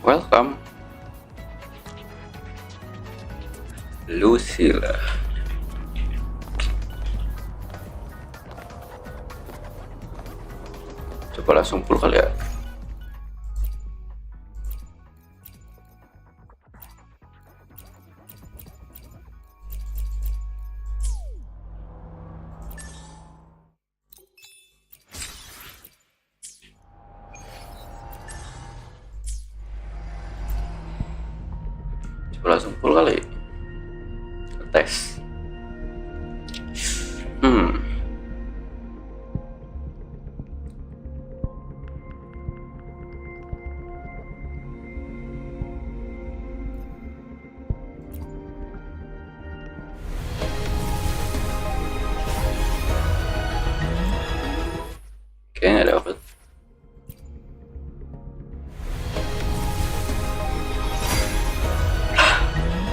Welcome, Lucilla. Coba langsung full kali ya. Langsung full kali tes. Kayaknya ada apa?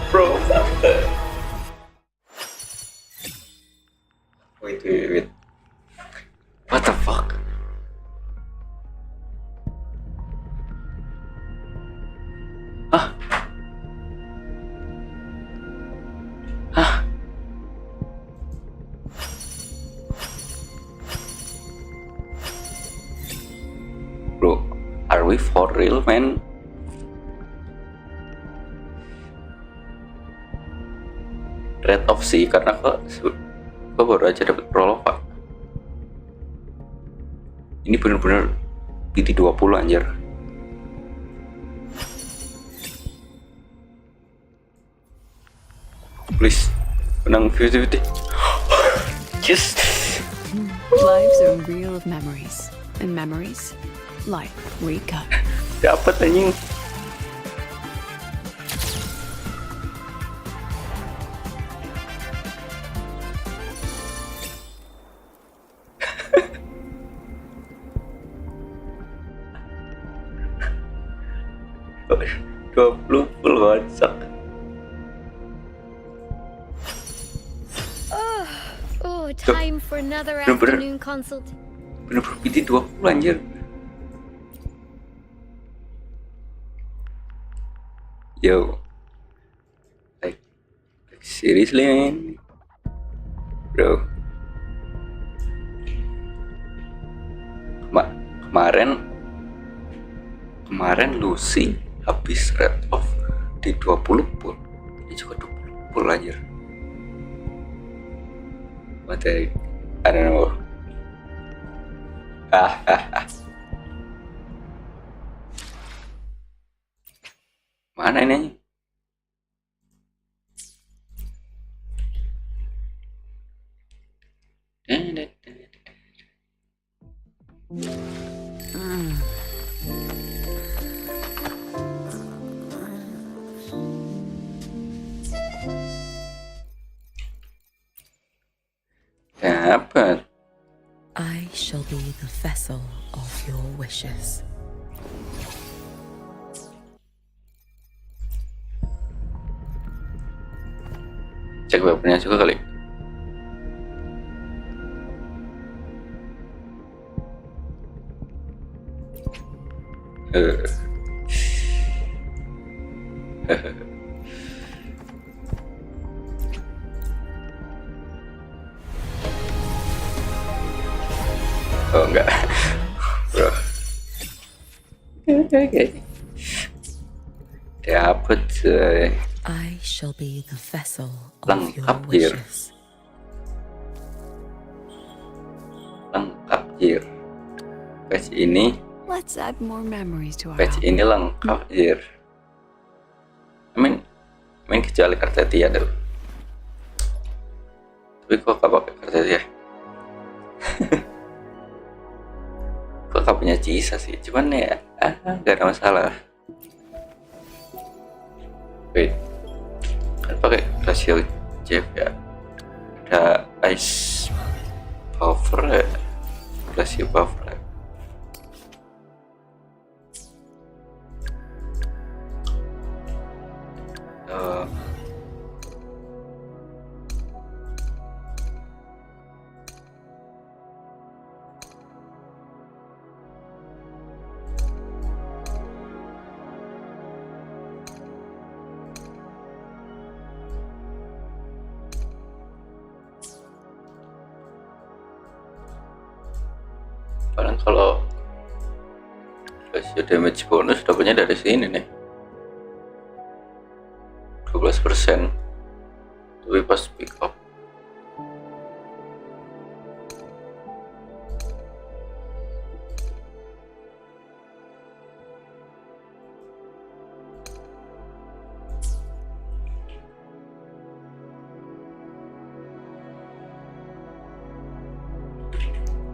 Bro, wait. What the fuck? Hah? Bro, are we for real, man? Rate of C karena kok baru aja dapat prolog pak. Ini bener-bener PT20 anjir. Please menang 50-50. Yes. Lives are a reel of memories, and memories like recut. Dapat anjing. Full WhatsApp. Oh, time for another afternoon consult. Bener-bener PT20 anjir. Yo, like seriously man, bro. Kemarin Lucy habis rate of di 20 pun, ini juga 20 pun anjir. Materi, I don't know. Mana ini? Dapat. I shall be the vessel of your wishes. Cek weaponnya juga kali. Oh enggak, bro. Dapet coy. I shall be the vessel of your Lengkap jir. wishes. Lengkap jir. Patch ini Let's add more memories to our patch album. ini lengkap jir. Main kecuali kartu dia dulu. Tapi kok gak pakai kartu dia? Kok gak punya cisa sih? Cuman ya, gak ada masalah. Wait, kan pakai rasio Jeff ya. Ada ice buffer ya, rasio buffer ya. Paling kalau rasio damage bonus dapatnya dari sini nih 12%, tapi pas pick up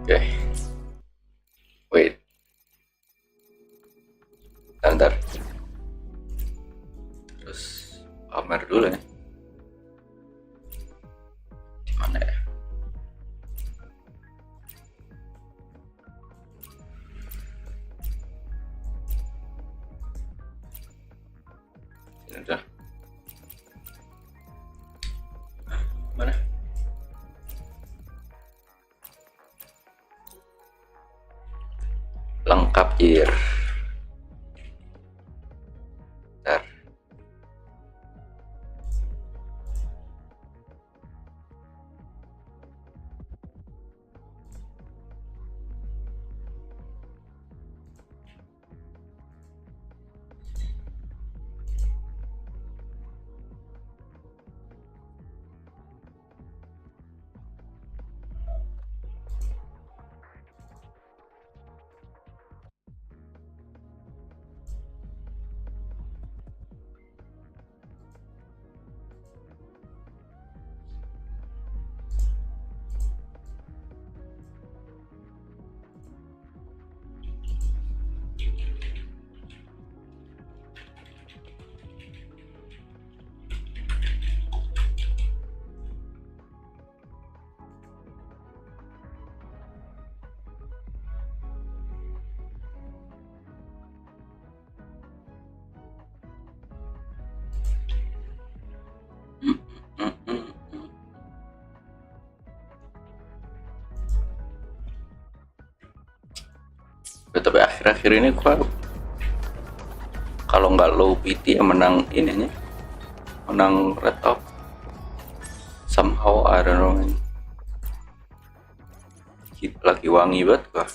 oke. Wait, bentar, terus pamer dulu ya. Di mana ya? Sini dah. Mana? Lengkap jir. Bentar. Tapi akhir-akhir ini gua kalau nggak low PT yang menang ininya, menang red top somehow, I don't know, lagi wangi banget gua.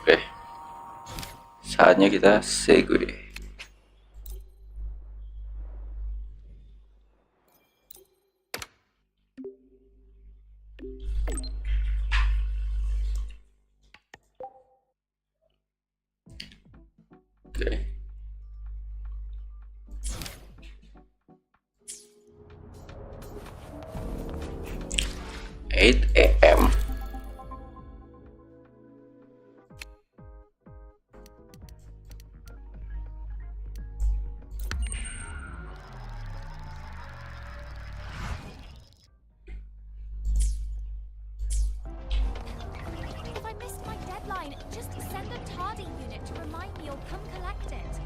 Oke, saatnya kita segue. Oke. 8 AM. If I missed my deadline, just send a tardy unit to remind me or come collect it.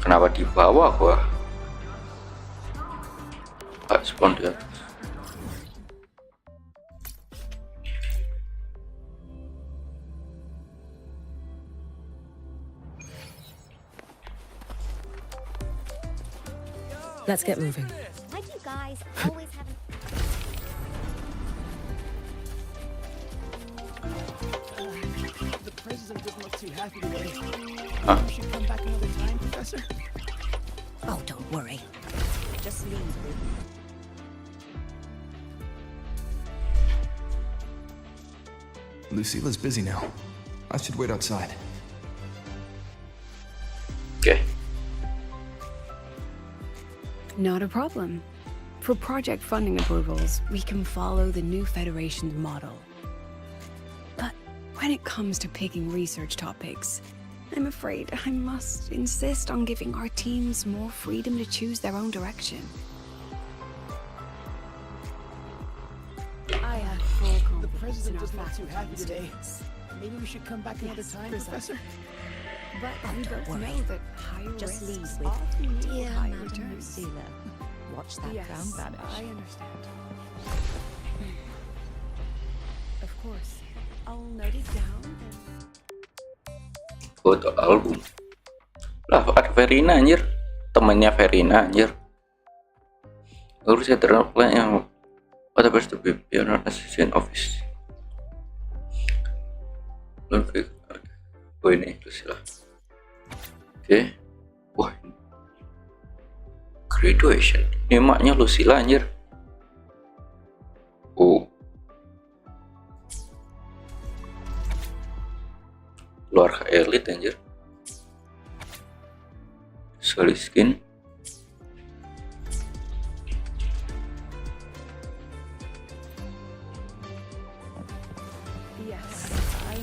Kenapa di bawah gua? Gak spawn di atas. Let's get moving. Why do you guys always have an... The president doesn't look too happy today. Huh? You should come back another time, Professor. Oh, don't worry. Just leave me. Lucilla's busy now. I should wait outside. Oke. Not a problem. For project funding approvals, we can follow the new Federation's model. But when it comes to picking research topics, I'm afraid I must insist on giving our teams more freedom to choose their own direction. I have full The confidence in president our doesn't look too faculty happy and today. students. Maybe we should come back another Yes, time, precisely. Professor. But we both worry. know that higher Just risks leave with often yield Dear higher Madam returns. Lucilla. Watch that Yes, crown vanish. I understand. Of course, I'll note it down. Foto album. Lah, ada Verina anjir. Temennya Verina anjir. Harus saya terapkan yang pada best to be pioneer assistant office. Oh ini Lucilla. Oke. Wah. Graduation. Ini maknya Lucilla anjir. Oh. Keluarga elit anjir. Solid skin. Yes,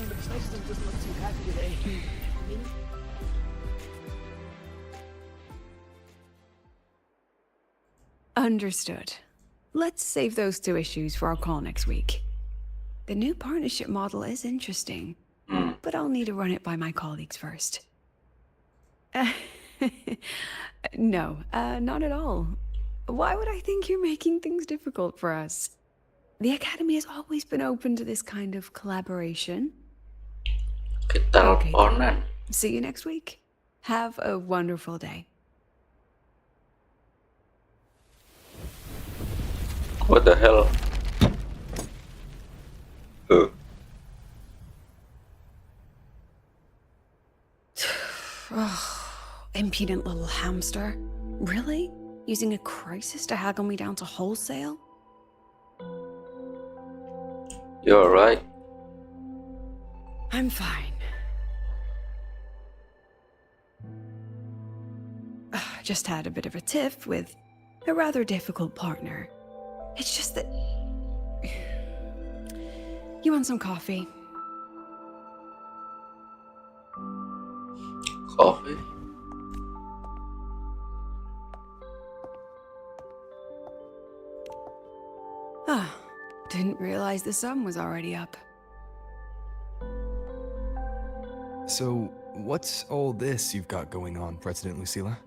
The president doesn't look too happy today. Maybe understood. Let's save those two issues for our call next week. The new partnership model is interesting, but I'll need to run it by my colleagues first. No, not at all. Why would I think you're making things difficult for us? The Academy has always been open to this kind of collaboration. Kita Okay. teleponan. See you next week. Have a wonderful day. What the hell? Impudent little hamster. Really? Using a crisis to haggle me down to wholesale? You're right. I'm fine. Just had a bit of a tiff with a rather difficult partner. It's just that... You want some coffee? Coffee. Ah, didn't realize the sun was already up. So, what's all this you've got going on, President Lucilla?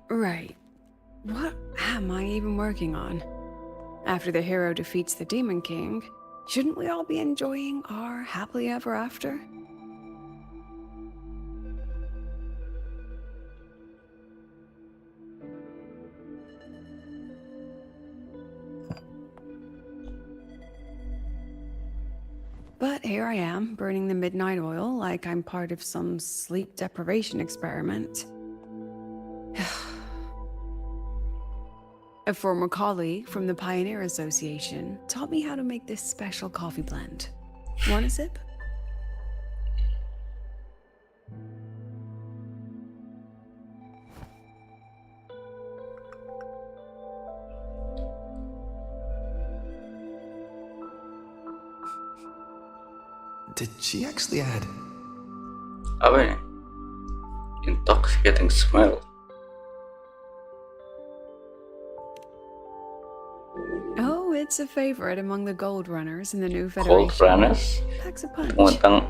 Right. What am I even working on? After the hero defeats the Demon King, shouldn't we all be enjoying our happily ever after? But here I am, burning the midnight oil like I'm part of some sleep deprivation experiment. A former colleague from the Pioneer Association taught me how to make this special coffee blend. Want a sip? Did she actually add? Apa ini? Intoxicating smell. Oh, it's a favorite among the gold runners in the new Cold Federation. runners. Packs a punch. Tentang.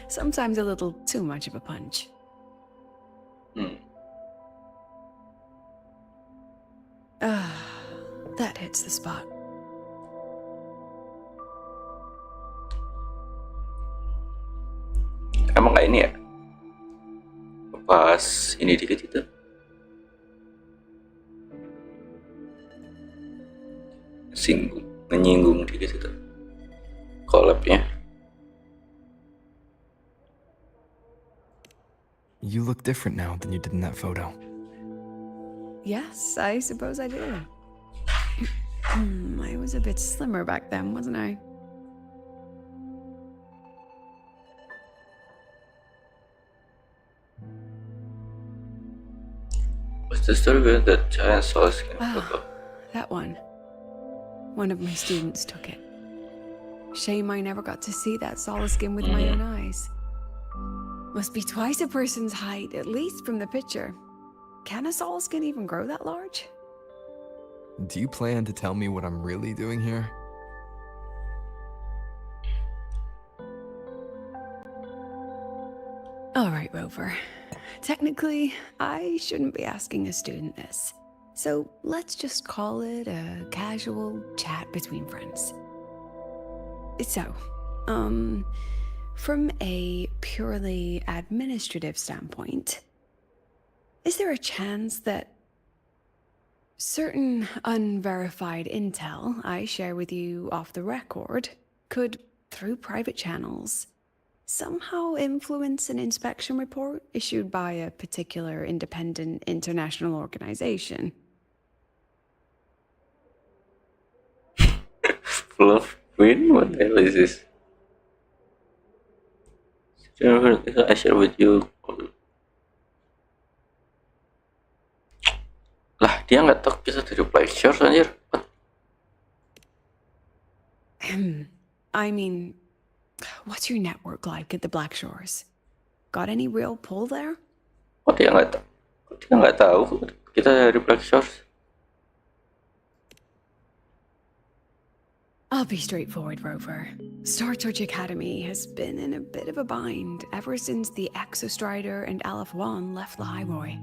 Sometimes a little too much of a punch. Ah, that hits the spot. Emang kayak ini ya? Pas ini dikit itu. Menyinggung dikit itu. Collab-nya. You look different now than you did in that photo. Yes, I suppose I do. I was a bit slimmer back then, wasn't I? What's the story behind that giant solar skin Ah, photo? that one. One of my students took it. Shame I never got to see that solid skin with my own eyes. Must be twice a person's height, at least from the picture. Can a solid skin even grow that large? Do you plan to tell me what I'm really doing here? All right, Rover. Technically, I shouldn't be asking a student this. So let's just call it a casual chat between friends. So, from a purely administrative standpoint, is there a chance that certain unverified intel I share with you off the record could, through private channels, somehow influence an inspection report issued by a particular independent international organization? Love Queen? What the hell is this? I share with you. Lah, dia nggak tahu kita dari Blackshore anjir. What? I mean, what's your network like at the Black Shores? Got any real pull there? Oh, dia nggak tahu. Dia nggak tahu kita dari Blackshore. I'll be straightforward, Rover. Star Search Academy has been in a bit of a bind ever since the Exostrider and Aleph 1 left the Highway.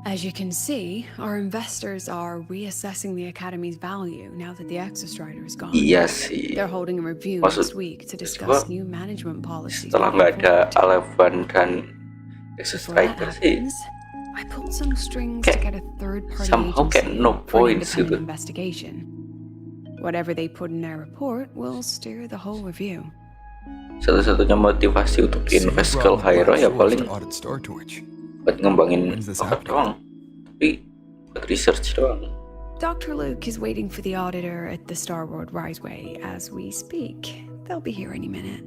As you can see, our investors are reassessing the Academy's value now that the Exostrider is gone. Iya sih. They're holding a review Maksud- next week to discuss new management policies. Setelah nggak ada Eleven dan Exos Before that Striker sih, happens, I pulled some strings Kayak- to get a third-party somehow kayak agency no for an points independent gitu. investigation. Whatever they put in their report will steer the whole review. Satu-satunya motivasi untuk So you invest ke brought the Aero Black ya Shores paling to audit Star Torch. buat ngembangin When's this roket happening? doang. Tapi buat research doang. Dr. Luke is waiting for the auditor at the Starboard Riseway as we speak. They'll be here any minute.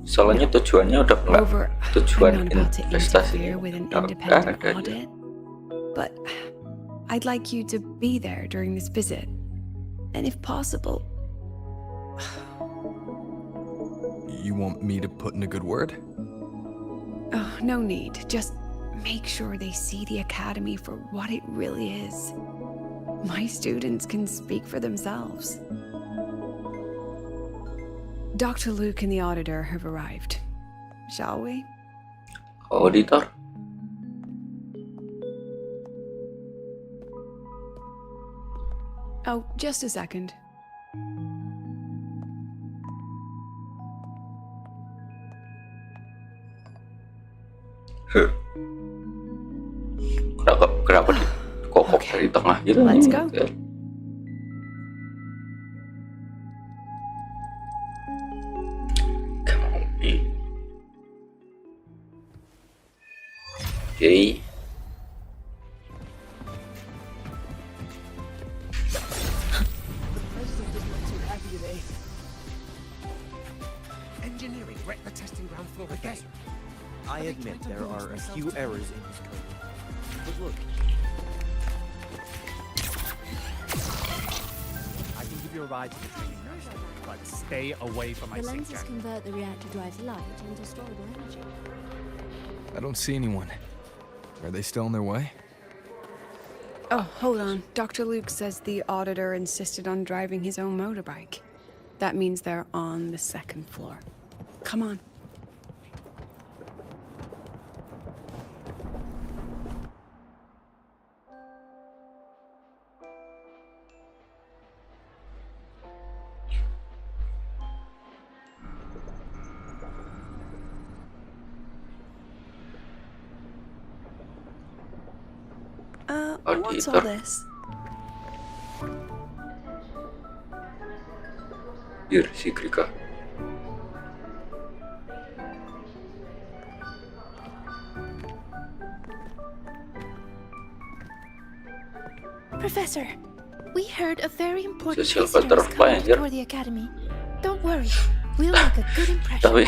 Soalnya tujuannya udah nggak Over, tujuan I'm not about to investasi interfere with an udah nggak independent ada. audit, but I'd like you to be there during this visit. And if possible, You want me to put in a good word? oh, no need. Just make sure they see the Academy for what it really is. My students can speak for themselves. Dr. Luke and the auditor have arrived. Shall we? Auditor. Oh, just a second. Huh. Kenapa dikokok Okay. dari tengah gitu? Let's nih? go. Come on, be. Okay. President is not too happy today. Engineering wrecked the testing ground floor again. I admit there are a few errors in his code. But look. I can give you a ride to the training ground, but stay away from my The sink lenses jack. convert the reactor drive's light into storable energy. I don't see anyone. Are they still on their way? Oh, hold on. Dr. Luke says the auditor insisted on driving his own motorbike. That means they're on the second floor. Come on. What's all Auditor. this? Anjir, si Krika. Professor, we heard a very important Social visitor is butterfly, coming to anjir. tour the academy. Don't worry, we'll make a good impression. Tapi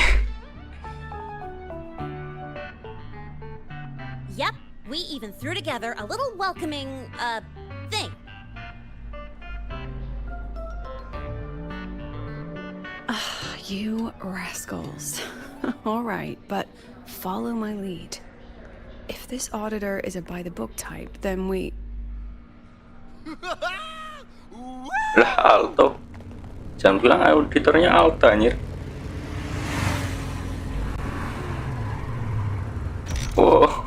Yep, we even threw together a little welcoming, thing. You rascals. All right, but follow my lead. If this auditor is a by-the-book type, then we... lah Alto. Jangan bilang auditornya Alta anjir. Oh.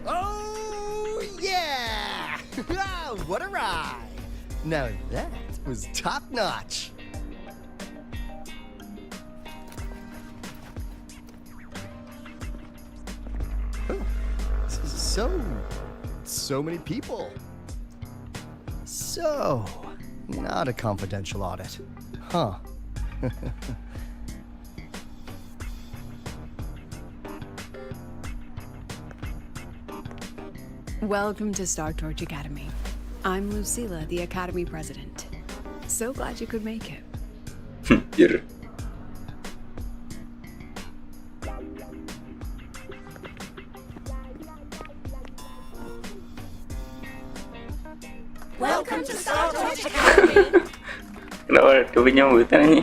Oh, yeah! What a ride! Now that was top notch. Oh, so many people. So, not a confidential audit, huh? Welcome to Star Torch Academy. I'm Lucilla, the Academy President. So glad you could make it. Anjir. Welcome to Star Torch Academy. Kenapa dia penyambutan ini?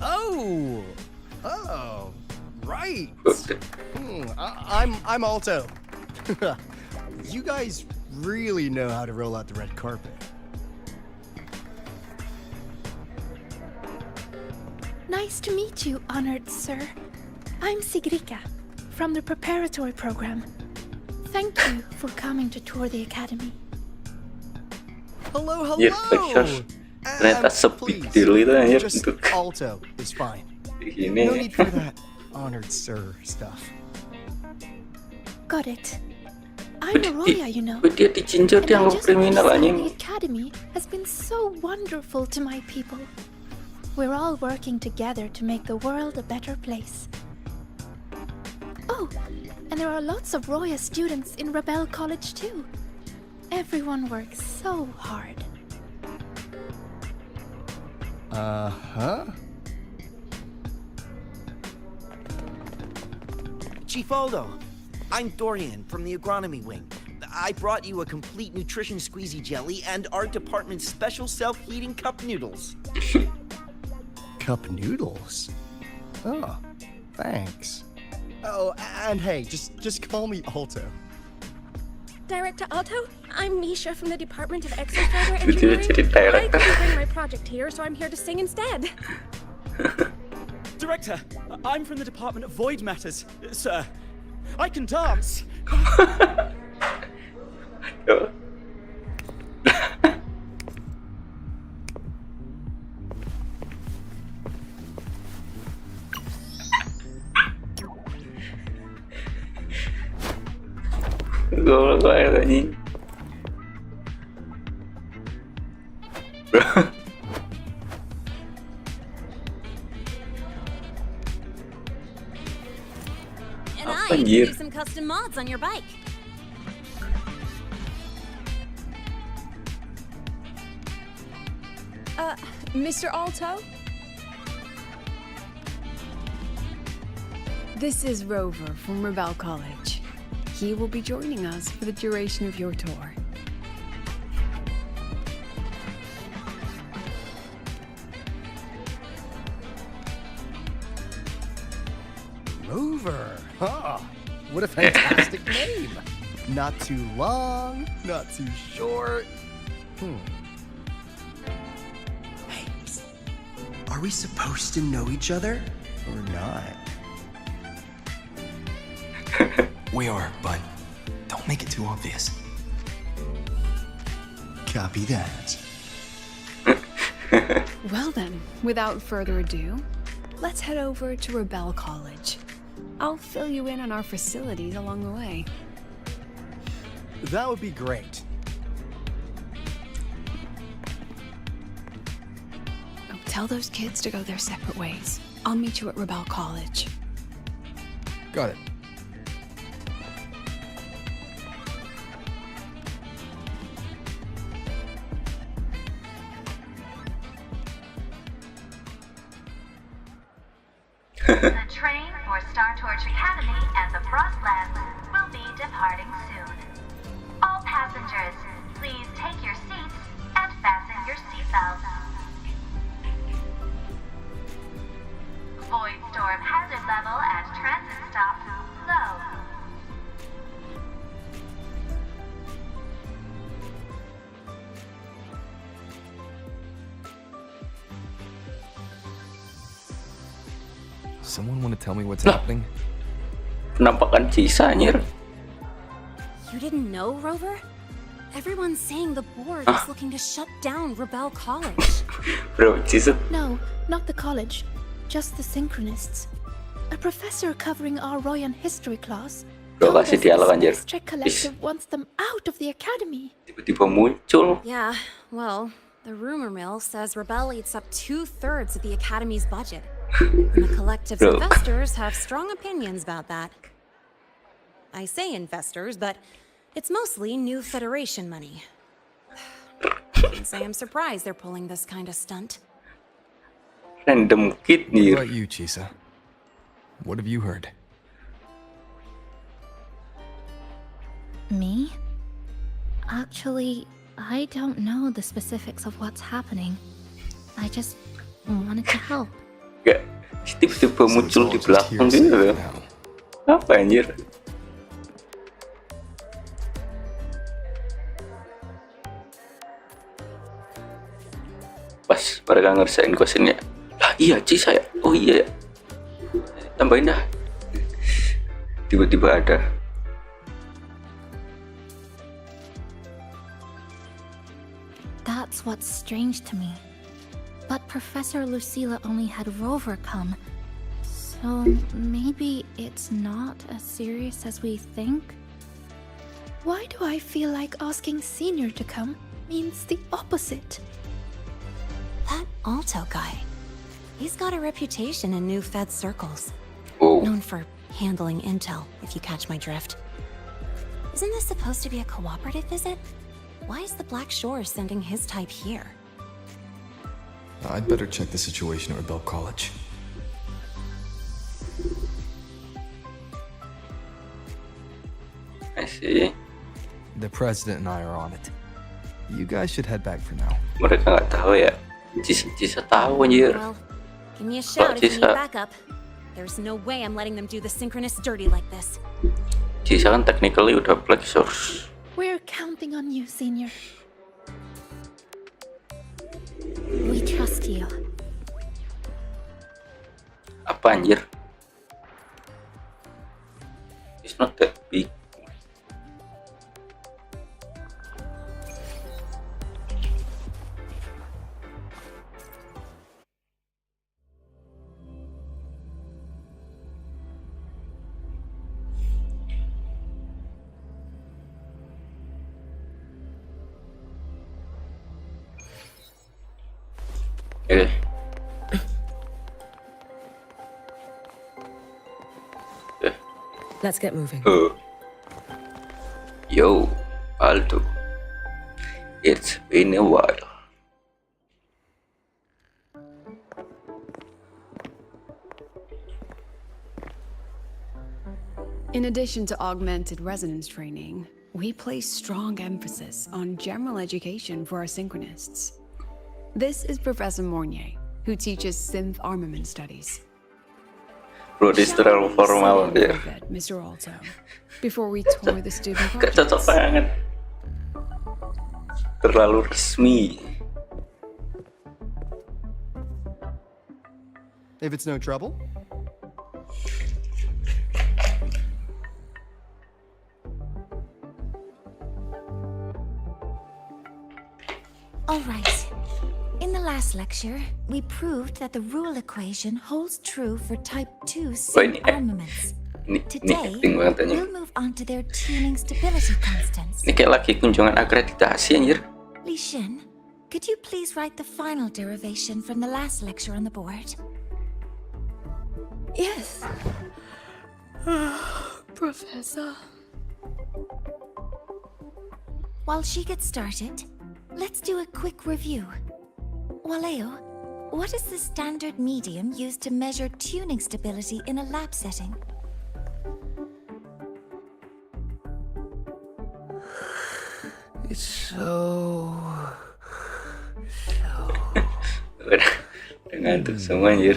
Oh, right. Buset. I'm Alto. You guys really know how to roll out the red carpet. Nice to meet you, honored sir. I'm Sigrika, from the preparatory program. Thank you for coming to tour the academy. Hello, Ya, Texas. Ternyata please, se-big deal itu anjir just untuk Alto is fine. ini. No need for that honored sir stuff. Got it. I'm Arroya, you know. Dia dicincar And dia I anggap just want to kriminal say anjing. the academy has been so wonderful to my people. We're all working together to make the world a better place. Oh, and there are lots of Roya students in Rebel College too. Everyone works so hard. Uh-huh. Chief Aldo, I'm Dorian from the agronomy wing. I brought you a complete nutrition squeezy jelly and our department's special self-heating cup noodles. Cup noodles? Oh, thanks. Oh, and hey, just call me Alto. Director Otto, I'm Misha from the Department of Exostructure Itu Engineering. jadi I director. couldn't bring my project here, so I'm here to sing instead. Director, I'm from the Department of Void Matters. Sir, I can dance. Yo. Goblok banget anjing. Bro. And Apa, I can anjir? do some custom mods on your bike. Mr. Alto? This is Rover from Rebel College. He will be joining us for the duration of your tour. Rover. Huh. What a fantastic name. Not too long, not too short. Hey, psst. Are we supposed to know each other? Or not. We are, but don't make it too obvious. Copy that. Well then, without further ado, let's head over to Rebel College. I'll fill you in on our facilities along the way. That would be great. Oh, tell those kids to go their separate ways. I'll meet you at Rebel College. Got it. The train for Star Torch Academy and the Frostlands will be departing soon. All passengers, please take your seats and fasten your seatbelts. Void storm hazard level at transit stop low. Someone want to tell me what's Lah. happening? Penampakan Cisa anjir. You didn't know, Rover? Everyone's saying the board is looking to shut down Rebel College. Bro, Cisa. No, not the college. Just the synchronists. A professor covering our Royan history class Bro, told kasih us dialog the anjir. Spectre Collective wants them out of the academy. Tiba-tiba muncul. Yeah, well, the rumor mill says Rebel eats up 2/3 of the academy's budget. And the collective's Bro. investors have strong opinions about that. I say investors, but it's mostly new Federation money. Can't say I'm surprised they're pulling this kind of stunt. Random kid What nih. about you, Chisa? What have you heard? Me? Actually, I don't know the specifics of what's happening. I just wanted to help. Gak, tiba-tiba So it's muncul all di just belakang hearsay gitu. for now. Apa anjir? Pas mereka ngerjain questionnya. Lah iya Cisa ya? Oh iya ya. Tambahin dah. Tiba-tiba ada. That's what's strange to me. But Professor Lucilla only had Rover come. So maybe it's not as serious as we think? Why do I feel like asking Senior to come means the opposite? That Alto guy, he's got a reputation in new Fed circles. Oh, Known for handling intel, if you catch my drift. Isn't this supposed to be a cooperative visit? Why is the Black Shore sending his type here? I'd better check the situation at Rebel College. I see. The president and I are on it. You guys should head back for now. Mereka nggak tahu ya. Cisa tahu anjir. Well, give me a shout if you need backup. There's no way I'm letting them do the synchronous dirty like this. Cisa kan technically udah Black Source. We're counting on you, Senior. We trust you. Apa anjir? It's not that big. Okay. Let's get moving. Yo, Aldo. It's been a while. In addition to augmented resonance training, we place strong emphasis on general education for our synchronists. This is Professor Mornier, who teaches synth armament studies. Bro, this terlalu formal ya. Mr. Alto, before we tour the student Gak cocok projects. banget. Terlalu resmi. If it's no trouble. All right. In the last lecture, we proved that the rule equation holds true for Type 2 ini synth armaments. ini Today, acting banget anjing. we'll move on to their tuning stability constants. Ini kayak lagi kunjungan akreditasi anjir. Lishan, could you please write the final derivation from the last lecture on the board? Yes. Professor. While she gets started, let's do a quick review. Waleo, what is the standard medium used to measure tuning stability in a lab setting? It's so... Udah ngantuk semua anjir.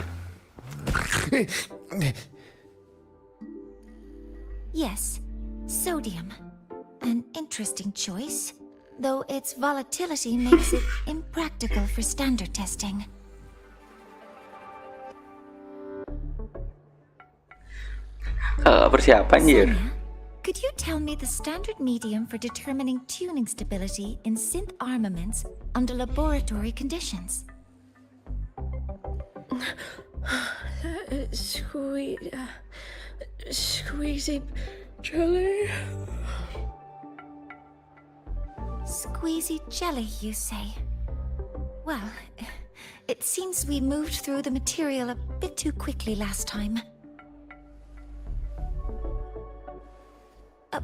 Yes, sodium. An interesting choice, though its volatility makes it impractical for standard testing. Persiapan anjir. Sonia, could you tell me the standard medium for determining tuning stability in synth armaments under laboratory conditions? Squeezy jelly. Squeezy jelly, you say? Well, it seems we moved through the material a bit too quickly last time.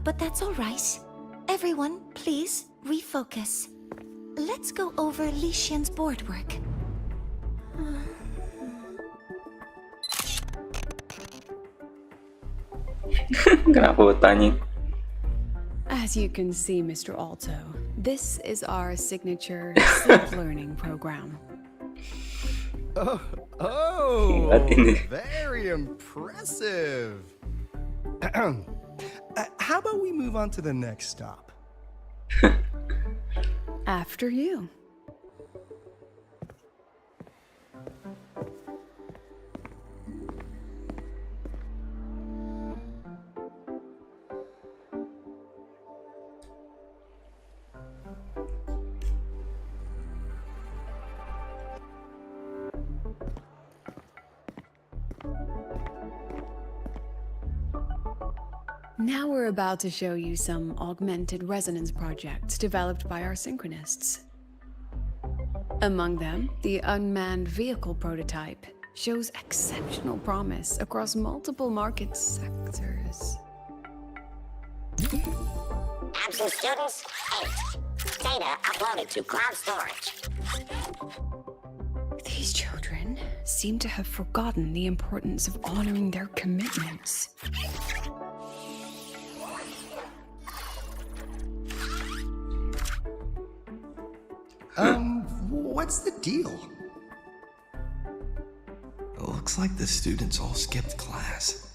But that's all right. Everyone, please refocus. Let's go over Lishian's board work. Kenapa bertanya? As you can see, Mr. Alto, this is our signature sleep learning program. Oh, very impressive. How about we move on to the next stop? After you. Now we're about to show you some augmented resonance projects developed by our synchronists. Among them, the unmanned vehicle prototype shows exceptional promise across multiple market sectors. Absent students, 8. Data uploaded to cloud storage. These children seem to have forgotten the importance of honoring their commitments. What's the deal? It looks like the students all skipped class.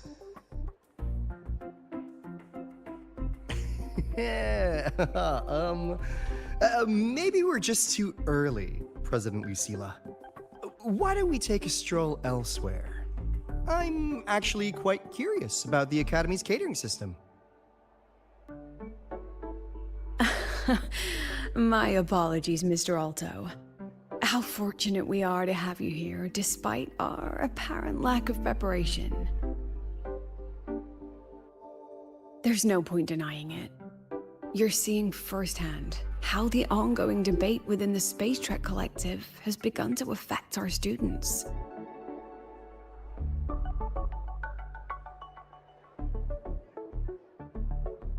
Yeah, maybe we're just too early, President Lucilla. Why don't we take a stroll elsewhere? I'm actually quite curious about the Academy's catering system. My apologies, Mr. Alto. How fortunate we are to have you here, despite our apparent lack of preparation. There's no point denying it. You're seeing firsthand how the ongoing debate within the Space Trek Collective has begun to affect our students.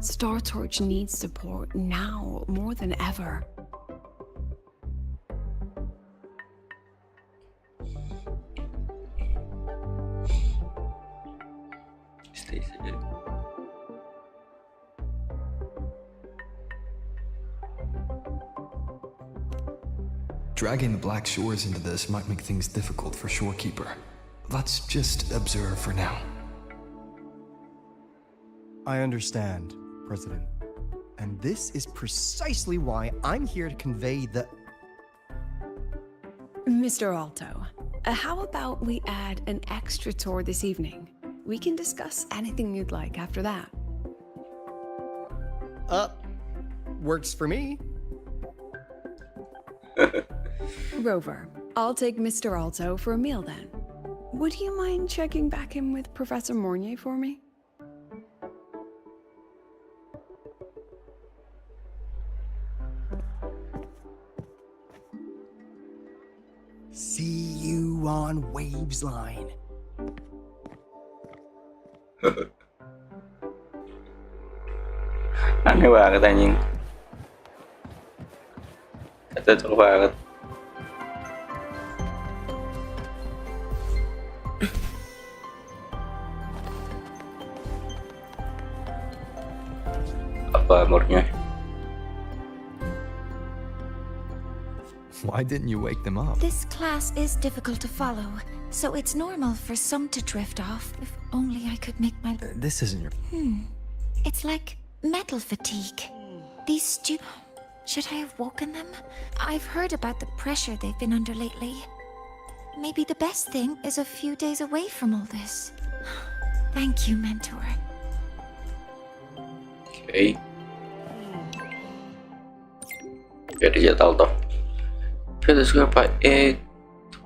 Star Torch needs support now more than ever. Dragging the Black Shores into this might make things difficult for Shorekeeper. Let's just observe for now. I understand, President. And this is precisely why I'm here to convey the... Mr. Alto, how about we add an extra tour this evening? We can discuss anything you'd like after that. Works for me. Rover, I'll take Mr. Alto for a meal then. Would you mind checking back in with Professor Mornier for me? See you on Waves Line. Aneh banget anjing. Cocok banget. Apa umurnya? Why didn't you wake them up? This class is difficult to follow, so it's normal for some to drift off. If only I could make my... This isn't your... It's like metal fatigue. These Should I have woken them? I've heard about the pressure they've been under lately. Maybe the best thing is a few days away from all this. Thank you, Mentor. Okay. Jadi ya tahu toh. Ventus by 8,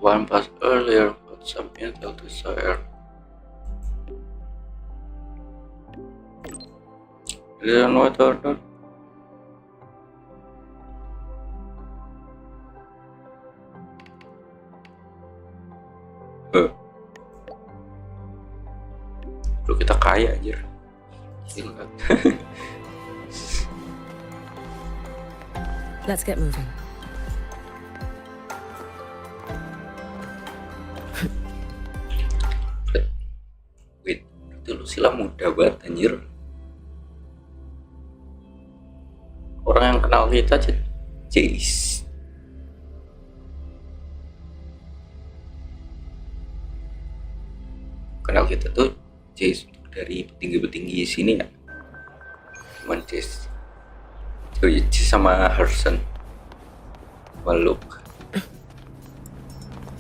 one pass earlier, but some intel desire. Then what order? Lu kita kaya anjir. Gila. Let's get moving. Wait, itu Lucilla muda banget anjir. Orang yang kenal kita aja Jace. Kenal kita tuh Jace dari petinggi-petinggi sini ya. Cuman Jace sama Harrison Maluk.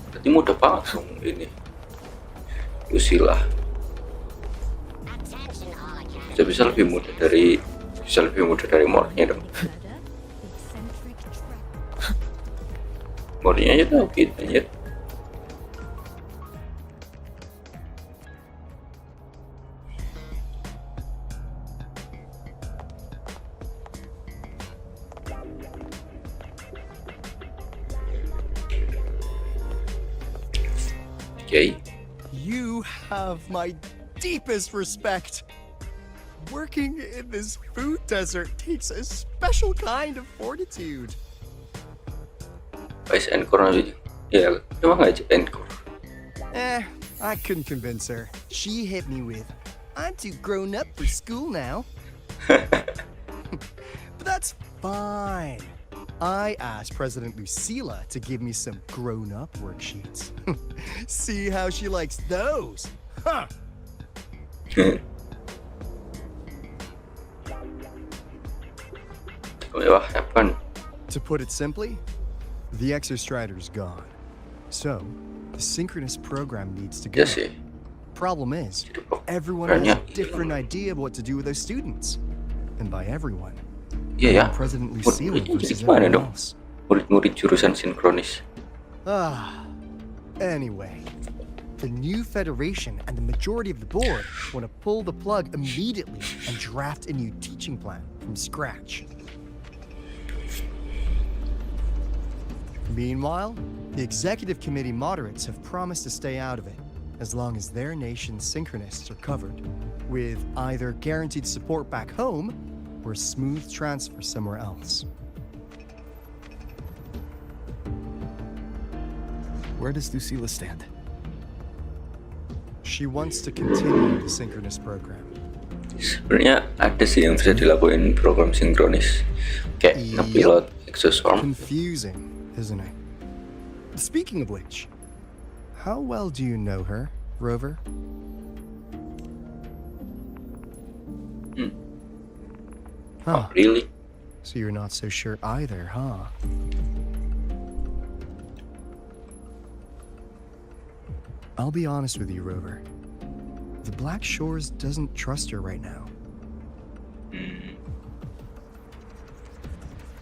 Berarti muda banget dong ini Lucilla. Bisa lebih muda dari Mornya dong. Mornya aja tau gitu aja. Okay. You have my deepest respect. Working in this food desert takes a special kind of fortitude. Vice Encore aja. Ya, emang aja Encore. I couldn't convince her. She hit me with, I'm too grown up for school now. But that's fine. I asked President Lucilla to give me some grown-up worksheets. See how she likes those? Huh? What happened? To put it simply, the Exostrider's gone. So, the synchronous program needs to go. Yes, yeah. Problem is, everyone has a different idea of what to do with those students. And by everyone, President Lucilla versus everyone else. Murid-murid jurusan sinkronis. Anyway, the new Federation and the majority of the board want to pull the plug immediately and draft a new teaching plan from scratch. Meanwhile, the Executive Committee moderates have promised to stay out of it, as long as their nation's synchronists are covered, with either guaranteed support back home or a smooth transfer somewhere else. Where does Lucilla stand? She wants to continue the synchronous program. Sebenarnya ada sih yang bisa dilakuin program sinkronis, kayak ngepilot exoswarm. Confusing, isn't it? Speaking of which, how well do you know her, Rover? Oh, really? So you're not so sure either, huh? I'll be honest with you, Rover. The Black Shores doesn't trust her right now.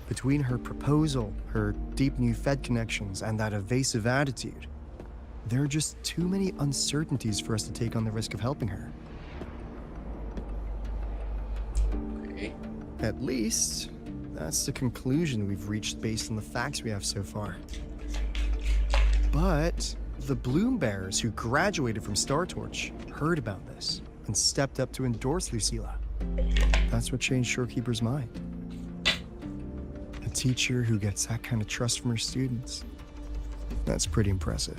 The Between her proposal, her deep new Fed connections, and that evasive attitude, there are just too many uncertainties for us to take on the risk of helping her. Okay. At least, that's the conclusion we've reached based on the facts we have so far. But the Bloom Bearers who graduated from StarTorch heard about this and stepped up to endorse Lucilla. That's what changed Shorekeeper's mind. A teacher who gets that kind of trust from her students. That's pretty impressive.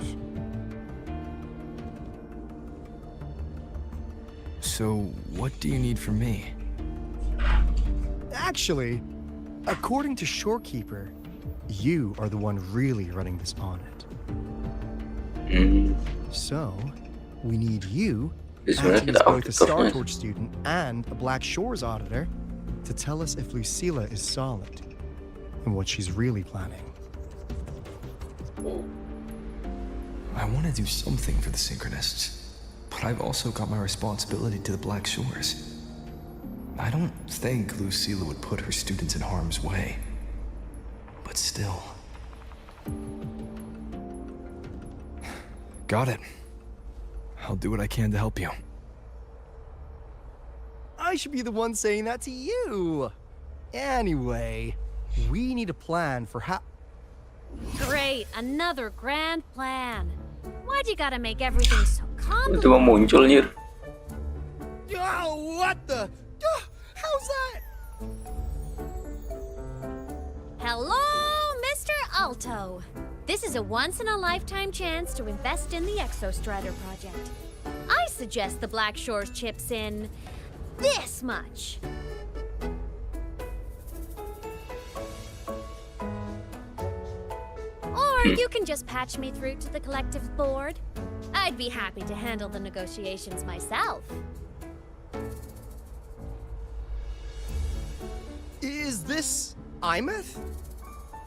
So, what do you need from me? Actually, according to Shorekeeper, you are the one really running this audit. So, we need you, acting as both a StarTorch student and a Black Shores auditor, to tell us if Lucilla is solid and what she's really planning. I want to do something for the Synchronists, but I've also got my responsibility to the Black Shores. I don't think Lucilla would put her students in harm's way, but still. Got it. I'll do what I can to help you. I should be the one saying that to you. Anyway, we need a plan for how... Great, another grand plan. Why'd you gotta make everything so complicated? Tiba muncul nyir. Oh, what the? How's that? Hello, Mr. Alto. This is a once-in-a-lifetime chance to invest in the Exostrider project. I suggest the Black Shores chips in this much. Or you can just patch me through to the collective board. I'd be happy to handle the negotiations myself. Is this Imeth?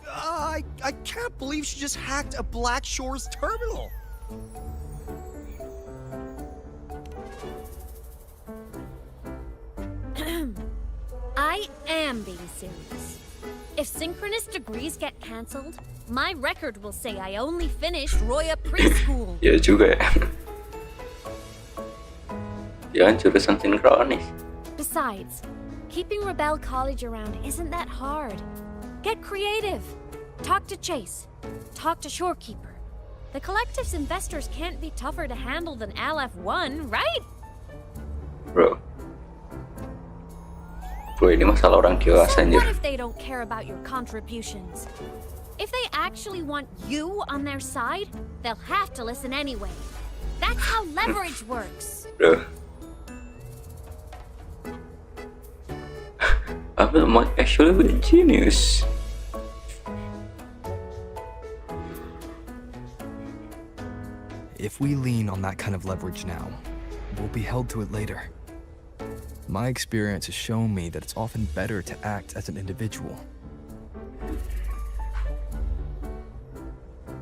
I can't believe she just hacked a Black Shores terminal. I am being serious. If synchronous degrees get cancelled, my record will say I only finished Roya preschool. Ya juga ya. Jangan jurusan sinkronis. Besides, keeping Rebel College around isn't that hard. Get creative. Talk to Chase. Talk to Shorekeeper. The collective's investors can't be tougher to handle than LF1, right? Bro, ini masalah orang dewasa So anjir. what if they don't care about your contributions? If they actually want you on their side, they'll have to listen anyway. That's how leverage works. Bro. I might actually be a genius. If we lean on that kind of leverage now, we'll be held to it later. My experience has shown me that it's often better to act as an individual.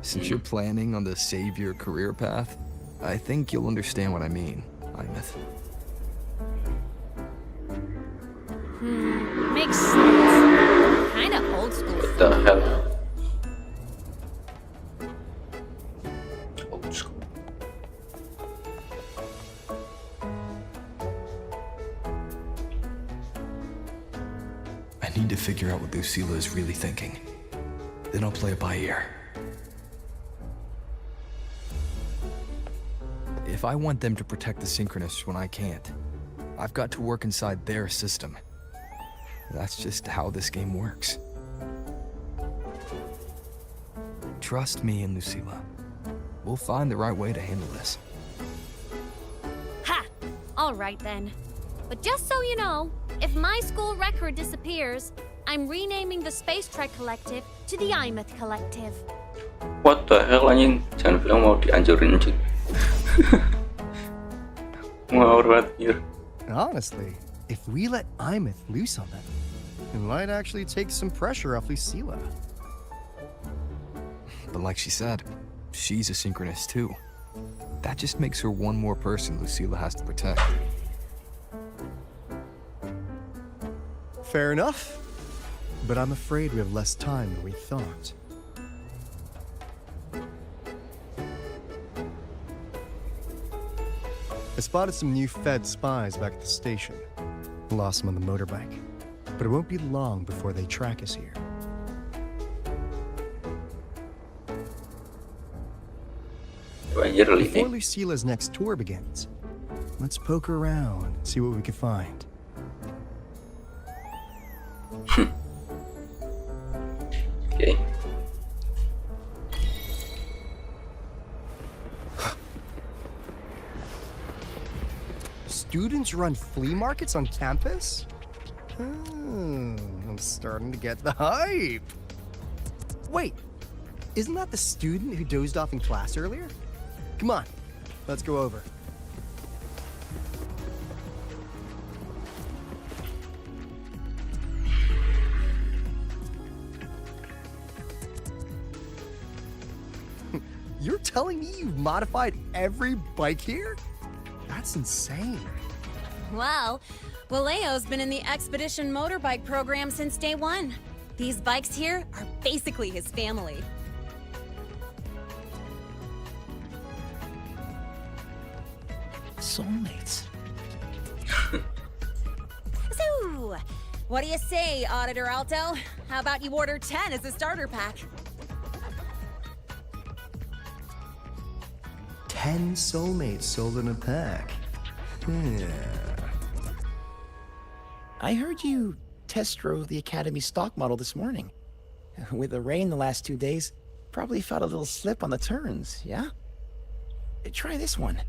Since you're planning on the savior career path, I think you'll understand what I mean, Imeth. Makes sense. Kinda old school. What the hell? Old school. I need to figure out what Lucilla is really thinking. Then I'll play it by ear. If I want them to protect the Synchronists when I can't, I've got to work inside their system. That's just how this game works. Trust me and Lucilla. We'll find the right way to handle this. Ha! Alright then. But just so you know, if my school record disappears, I'm renaming the Space Trek Collective to the Imeth Collective. What the hell anjing? Jangan bilang mau dianjurin cuy. Ngawur banget anjir. Honestly, if we let Imeth loose on them, it might actually take some pressure off Lucilla. But like she said, she's a synchronist too. That just makes her one more person Lucilla has to protect. Fair enough. but I'm afraid we have less time than we thought. I spotted some new Fed spies back at the station. Lost them on the motorbike, but it won't be long before they track us here. Before Lucilla's next tour begins, let's poke around and see what we can find. Okay. Students run flea markets on campus? I'm starting to get the hype. Wait, isn't that the student who dozed off in class earlier? Come on, let's go over. You're telling me you've modified every bike here? That's insane. Well, Waleo's been in the Expedition motorbike program since day one. These bikes here are basically his family. Soulmates. So, what do you say, Auditor Alto? How about you order 10 as a starter pack? 10 soulmates sold in a pack. I heard you test drove the Academy stock model this morning. With the rain the last 2 days, probably felt a little slip on the turns, yeah? Try this one.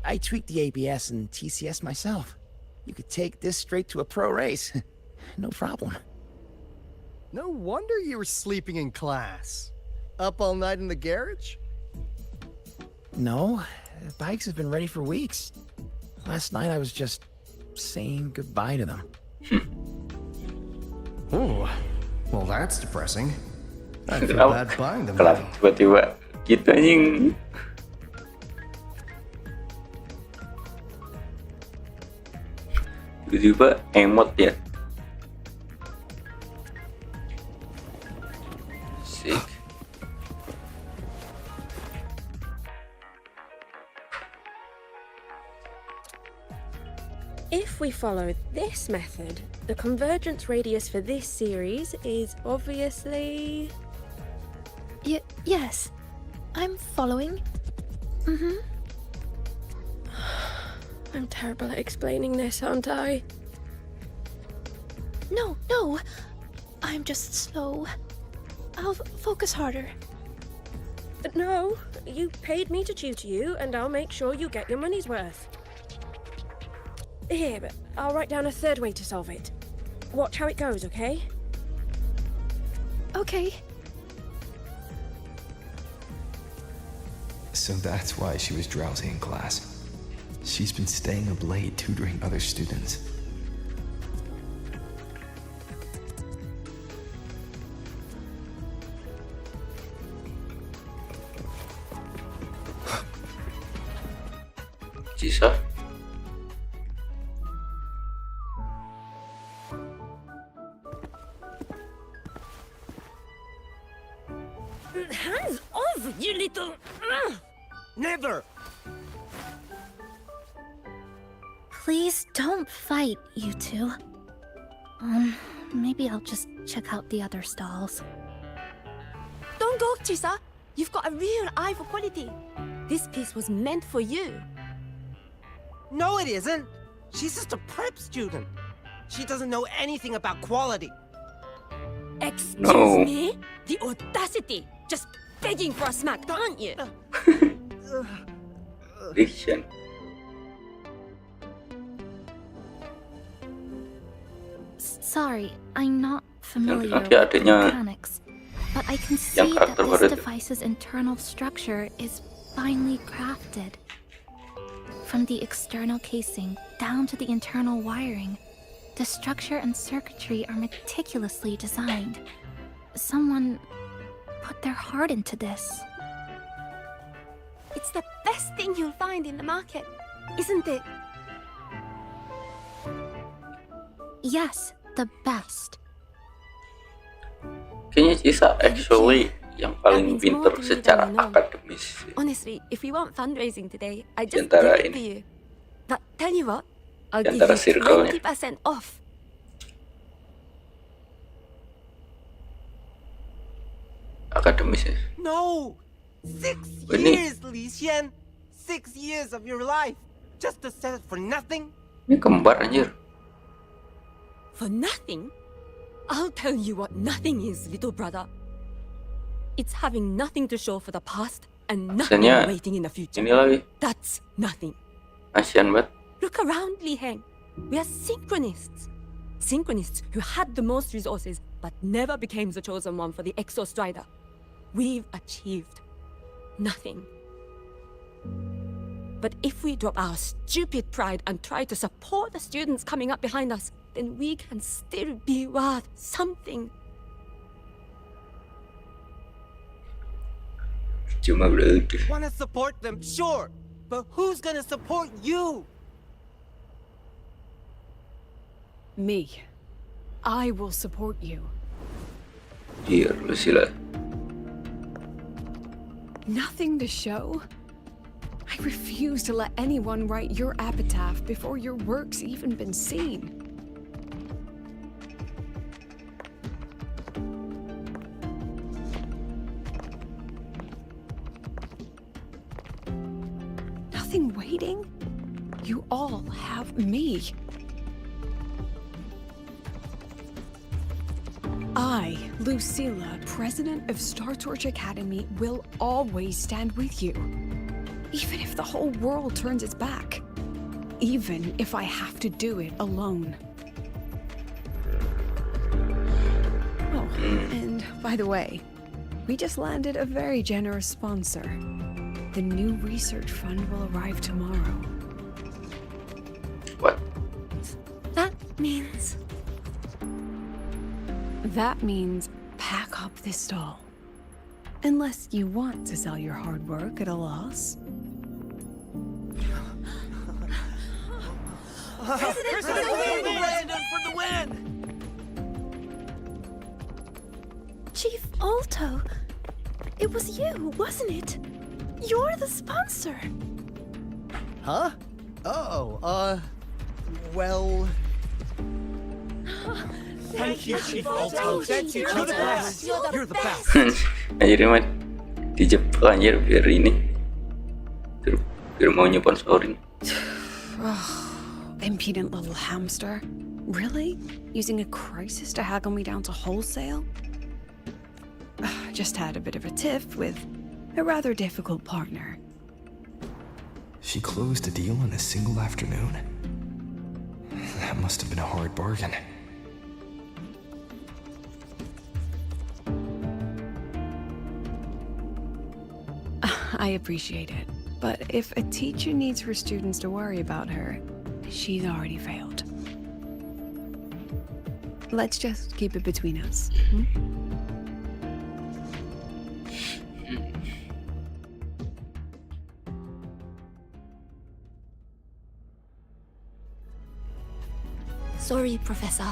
I tweaked the ABS and TCS myself. You could take this straight to a pro race. No problem. No wonder you were sleeping in class. Up all night in the garage? No, bikes have been ready for weeks. Last night I was just saying goodbye to them. Oh, well that's depressing. I feel bad buying them. Kenapa tiba-tiba gitu anjing? Tiba-tiba emot ya. Sik. If we follow this method, the convergence radius for this series is obviously... Yes. I'm following. I'm terrible at explaining this, aren't I? No. I'm just slow. I'll focus harder. No, you paid me to tutor you, and I'll make sure you get your money's worth. Here, but I'll write down a third way to solve it. Watch how it goes, okay? Okay. So that's why she was drowsy in class. She's been staying up late tutoring other students. Sisa. Hands off, you little... Never! Please don't fight, you two. Maybe I'll just check out the other stalls. Don't go, Chisa. You've got a real eye for quality. This piece was meant for you. No, it isn't. She's just a prep student. She doesn't know anything about quality. Excuse me? The audacity! Just begging for a smack, aren't you? Diction. Sorry, I'm not familiar with Nanti adanya mechanics, but I can see that this device's internal structure is finely crafted. From the external casing down to the internal wiring, the structure and circuitry are meticulously designed. Someone put their heart into this. It's the best thing you'll find in the market, isn't it? Yes, the best. Kayaknya Cisa actually yang paling That means more pinter to me secara than you know. akademis Honestly, if we want fundraising today, I just Diantara give it ini. to you. But tell you what, I'll give Diantara you circle-nya. 20% off. akademis ya. No! 6 Ini- years, Recehan! 6 years of your life! Just to sell it for nothing? Ini kembar anjir. For nothing? I'll tell you what nothing is, little brother. It's having nothing to show for the past and nothing Misalnya, waiting in the future. ini lagi That's nothing. Asian banget. Look around, Heng. We are synchronists. Synchronists who had the most resources but never became the chosen one for the Exo Strider. We've achieved nothing. But if we drop our stupid pride and try to support the students coming up behind us, then we can still be worth something. Cuma berarti. Wanna support them, sure! But who's gonna support you? Me. I will support you. Dear Lucilla. Nothing to show? I refuse to let anyone write your epitaph before your work's even been seen. Nothing waiting? You all have me. I, Lucilla, president of Star Torch Academy, will always stand with you. Even if the whole world turns its back. Even if I have to do it alone. Oh, and by the way, we just landed a very generous sponsor. The new research fund will arrive tomorrow. What? That means... That means pack up this stall. Unless you want to sell your hard work at a loss. President for the win! Chief Alto, it was you, wasn't it? You're the sponsor. Huh? Oh, well... Thank you, Chief Alto. Thank you, you're the best. You're the best. Anjir mah dijebak anjir biar ini. Biar mau nyponsorin. Impudent little hamster. Really? Using a crisis to haggle me down to wholesale? Just had a bit of a tiff with a rather difficult partner. She closed a deal in a single afternoon? That must have been a hard bargain. I appreciate it, but if a teacher needs her students to worry about her, she's already failed. Let's just keep it between us. Hmm? Sorry, Professor.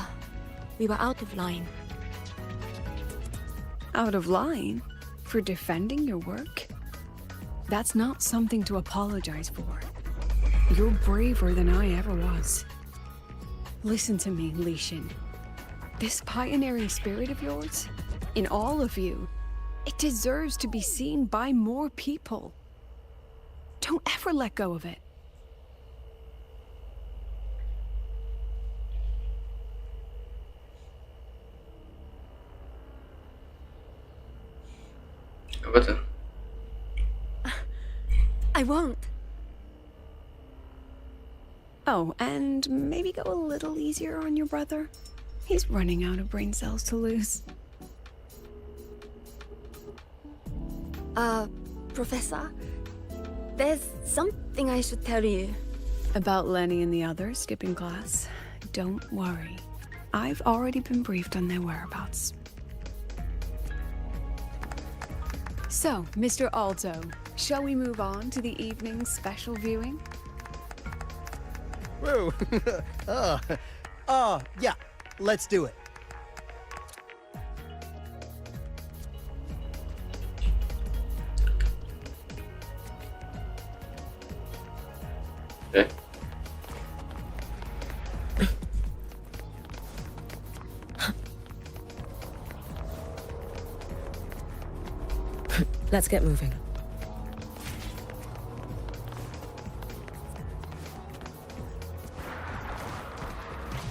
We were out of line. Out of line? For defending your work? That's not something to apologize for. You're braver than I ever was. Listen to me, Lishin. This pioneering spirit of yours, in all of you, it deserves to be seen by more people. Don't ever let go of it. Apa tuh? I won't. Oh, and maybe go a little easier on your brother. He's running out of brain cells to lose. Professor? There's something I should tell you. About Lenny and the others skipping class? Don't worry. I've already been briefed on their whereabouts. So, Mr. Alto, shall we move on to the evening's special viewing? Whoa. Yeah, let's do it. Let's get moving.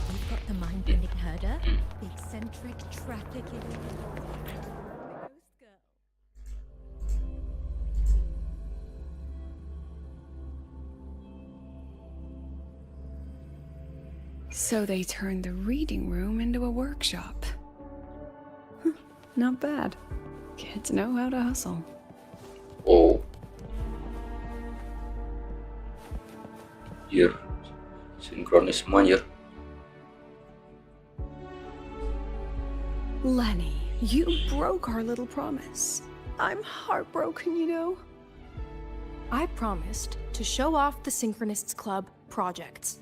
We've got the mind-bending herder, the eccentric trafficking. So they turned the reading room into a workshop. Not bad. Kids know how to hustle. Oh. Anjir. Sinkronis semua anjir. Lenny, you broke our little promise. I'm heartbroken, you know. I promised to show off the Synchronists Club projects.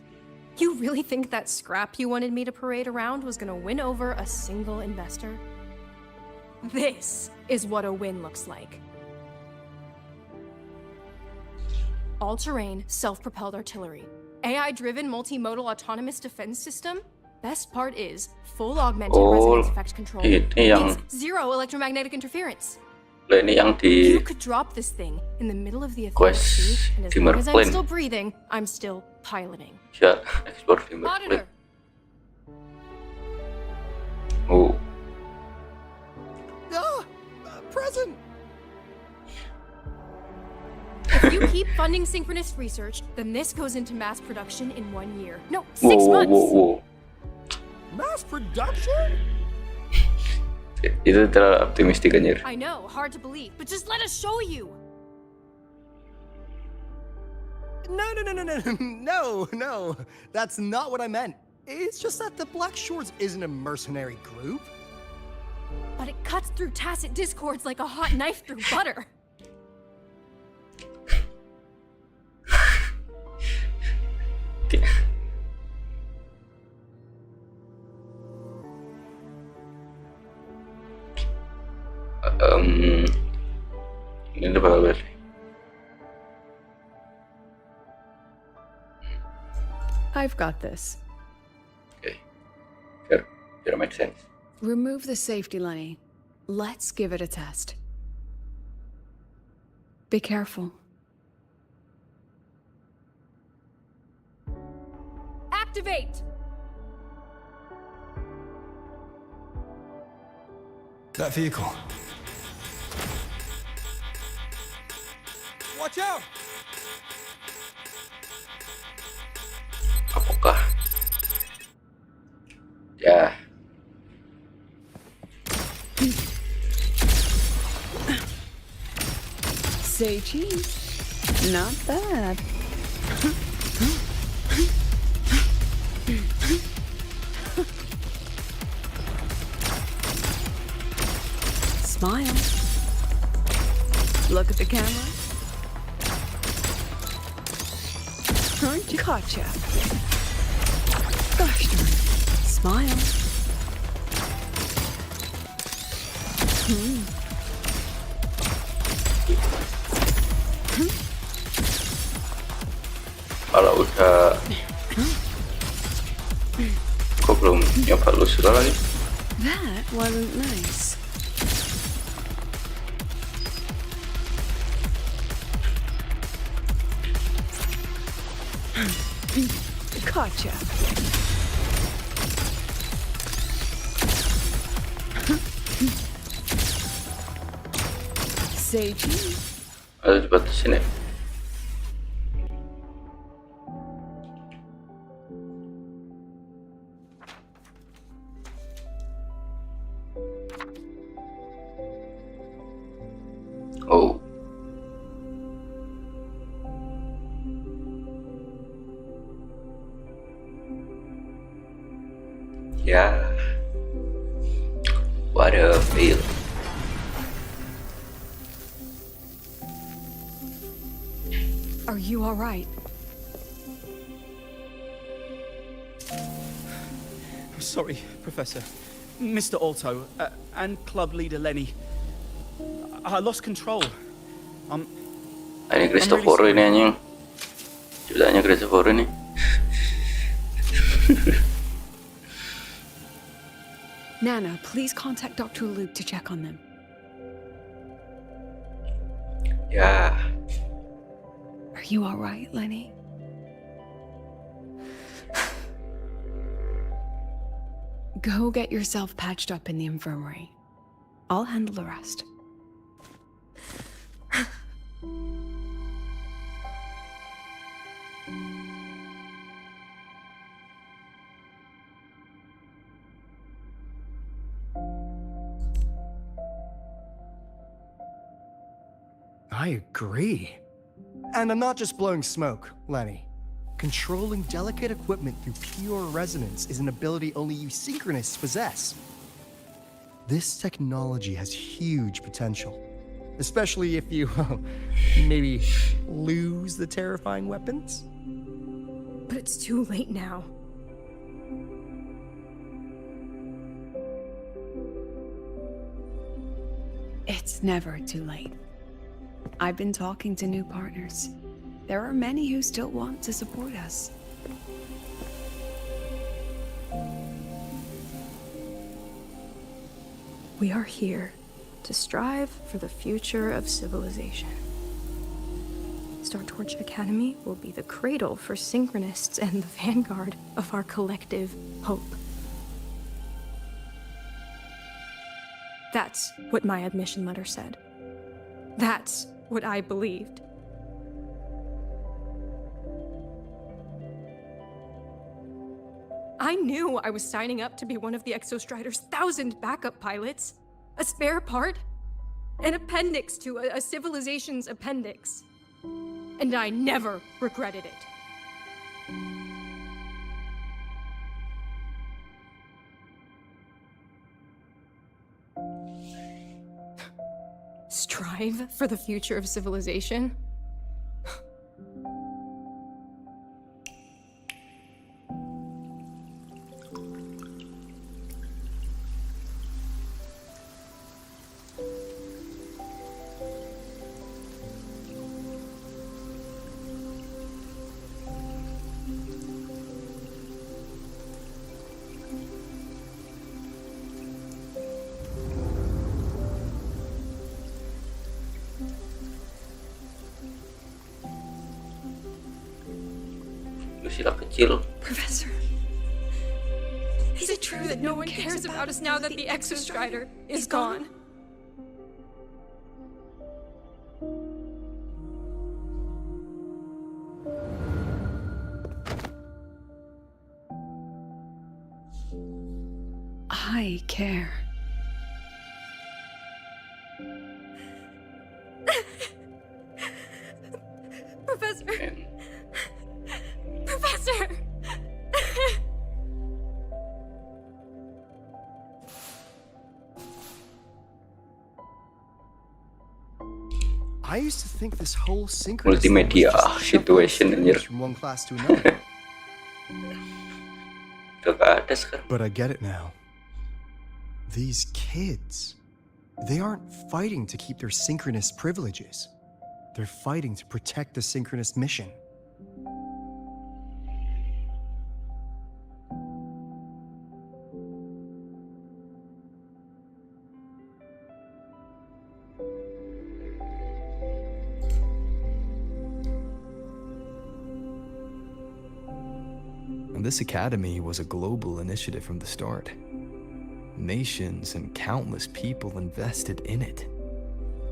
You really think that scrap you wanted me to parade around was gonna win over a single investor? This is what a win looks like. All-terrain, self-propelled artillery. AI-driven multimodal autonomous defense system? Best part is, full augmented resonance effect control. Means zero electromagnetic interference. Ini yang di You could drop this thing in the middle of the Ethereal Sea, and as long as I'm still breathing, I'm still piloting. Siya, explore Timber Plane. Oh. Present! If you keep funding synchronous research, then this goes into mass production in 1 year. No, 6 months! Whoa. Mass production? Itu terlalu optimistik anjir. I know, hard to believe, but just let us show you! No. That's not what I meant. It's just that the Black Shores isn't a mercenary group. But it cuts through tacit discords like a hot knife through butter. Ini udah bakal balik. I've got this. Okay. Sure makes sense. Remove the safety, Lenny. Let's give it a test. Be careful. Activate! That vehicle. Watch out! Apakah? Ya. Say cheese. Not bad. Smile. Look at the camera. Aren't you? Gotcha. Gosh darn it. Smile. Kalau udah kok belum nyoba Lucilla lagi? That wasn't nice. Gotcha. Say cheese. Ada di batas sini. Oh. Yeah. What a feel. Are you all right? Sorry, Professor. Mr. Alto, and club leader Lenny. I lost control. Ini Christopher ini anjing. Ceritanya Christopher ini. Nana, please contact Dr. Luke to check on them. you all right, Lenny? Go get yourself patched up in the infirmary. I'll handle the rest. I agree. And I'm not just blowing smoke, Lenny. Controlling delicate equipment through pure resonance is an ability only you synchronists possess. This technology has huge potential, especially if you, maybe lose the terrifying weapons. But it's too late now. It's never too late. I've been talking to new partners. There are many who still want to support us. We are here to strive for the future of civilization. Star Torch Academy will be the cradle for synchronists and the vanguard of our collective hope. That's what my admission letter said. That's what I believed. I knew I was signing up to be one of the Exostrider's 1,000 backup pilots, a spare part, an appendix to a civilization's appendix. And I never regretted it. Strive for the future of civilization? Lucilla kecil. Professor, is it true that no one cares about us now that the Exostrider is gone? I care. Professor! Professor! I used to think this whole synchronous Multimedia situation anjir. from one class to another. Udah gak ada sekarang. But I get it now. These kids, they aren't fighting to keep their synchronous privileges. They're fighting to protect the synchronous mission. And this academy was a global initiative from the start. Nations and countless people invested in it.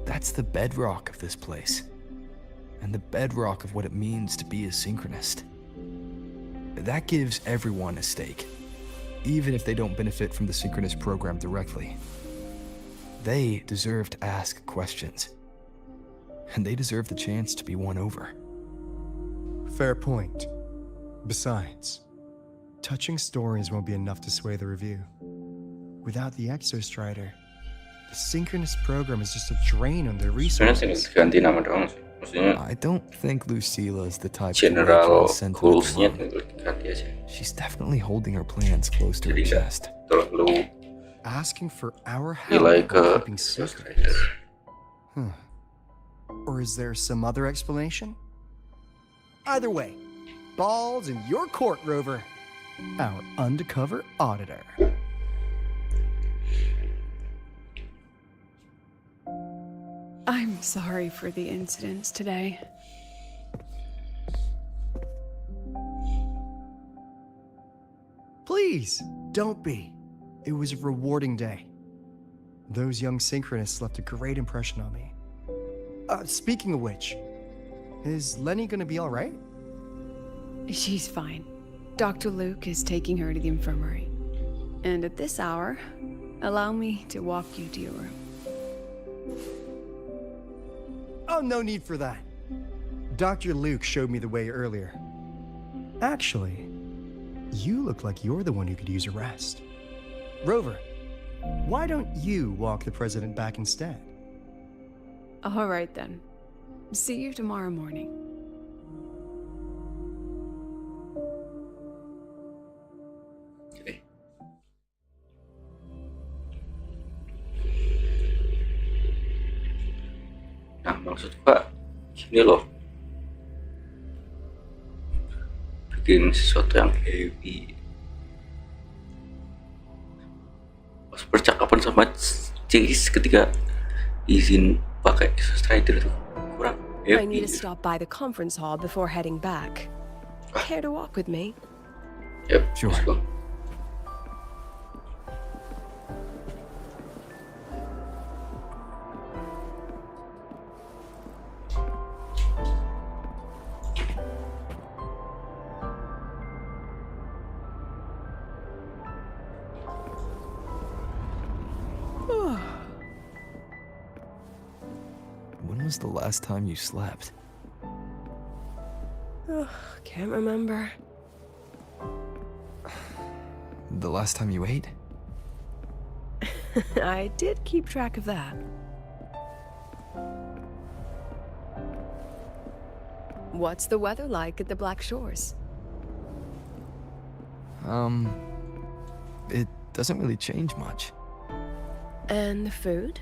That's the bedrock of this place, and the bedrock of what it means to be a synchronist. That gives everyone a stake, even if they don't benefit from the synchronous program directly. They deserve to ask questions, and they deserve the chance to be won over. Fair point. Besides, touching stories won't be enough to sway the review. Without the Exostrider, the synchronous program is just a drain on their resources. Ganti nama doang sih. Maksudnya I don't think Lucilla is the type general to goals-nya ganti aja. She's definitely holding her plans close to her chest. Terlalu Asking for our help nilai ke in keeping Exostrider. secrets. Or is there some other explanation? Either way, balls in your court, Rover. Our undercover auditor. I'm sorry for the incidents today. Please, don't be. It was a rewarding day. Those young synchronists left a great impression on me. Speaking of which, is Lenny gonna be all right? She's fine. Dr. Luke is taking her to the infirmary. And at this hour, allow me to walk you to your room. Oh, no need for that. Dr. Luke showed me the way earlier. Actually, you look like you're the one who could use a rest. Rover, why don't you walk the president back instead? All right then. See you tomorrow morning. Okay. Nah, maksud Pak, gini loh. Bikin sesuatu yang happy. Pas percakapan sama Chase ketika izin pakai Strider itu kurang happy. I need to stop by the conference hall before heading back. Care to walk with me? Yep, Sure. let's go. When was the last time you slept? Can't remember. The last time you ate? I did keep track of that. What's the weather like at the Black Shores? It doesn't really change much. And the food?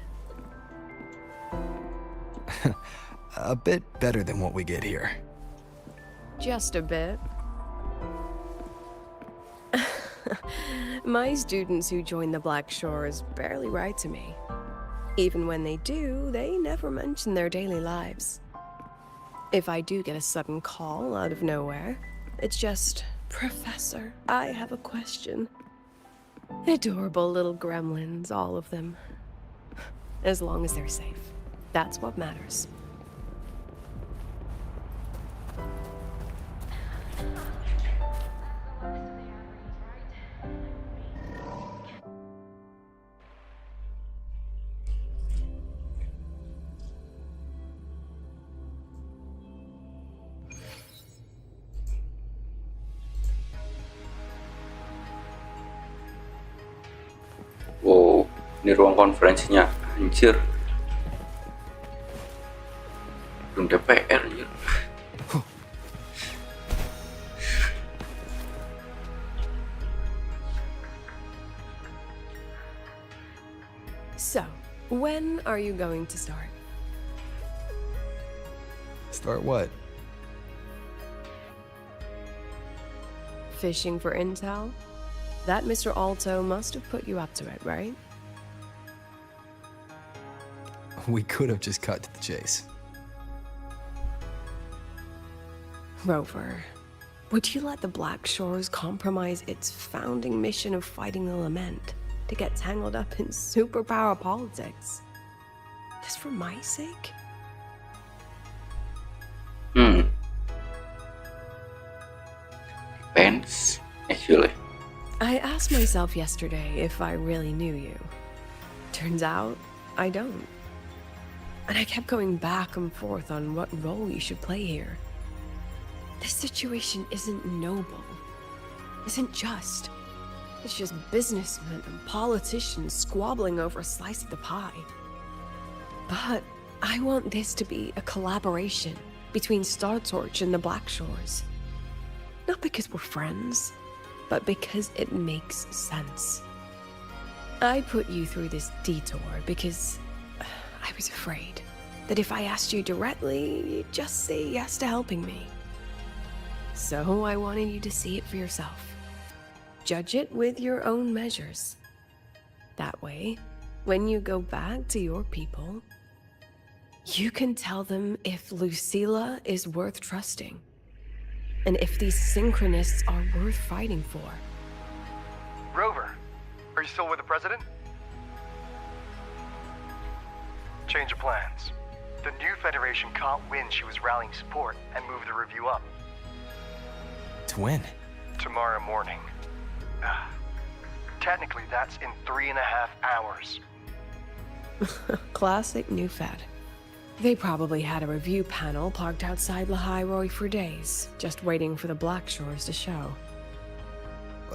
A bit better than what we get here. Just a bit. My students who join the Black Shores barely write to me. Even when they do, they never mention their daily lives. If I do get a sudden call out of nowhere, it's just, "Professor, I have a question." Adorable little gremlins, all of them. As long as they're safe. That's what matters. Wow, ini ruang konferensinya, anjir. Belum DPR, anjir. So, when are you going to start? Start what? Fishing for intel? That Mr. Alto must have put you up to it, right? We could have just cut to the chase. Rover, would you let the Black Shores compromise its founding mission of fighting the Lament to get tangled up in superpower politics? Just for my sake? Depends, actually. I asked myself yesterday if I really knew you. Turns out, I don't. And I kept going back and forth on what role you should play here. This situation isn't noble, isn't just. It's just businessmen and politicians squabbling over a slice of the pie. But I want this to be a collaboration between Star Torch and the Black Shores. Not because we're friends, but because it makes sense. I put you through this detour because I was afraid that if I asked you directly, you'd just say yes to helping me. So I wanted you to see it for yourself. Judge it with your own measures. That way, when you go back to your people, you can tell them if Lucilla is worth trusting, and if these synchronists are worth fighting for. Rover, are you still with the president? Change of plans. The new Federation caught wind she was rallying support and moved the review up. To when? Tomorrow morning. Technically, that's in 3.5 hours. Classic new Fed. They probably had a review panel parked outside Lahairoi for days, just waiting for the Black Shores to show.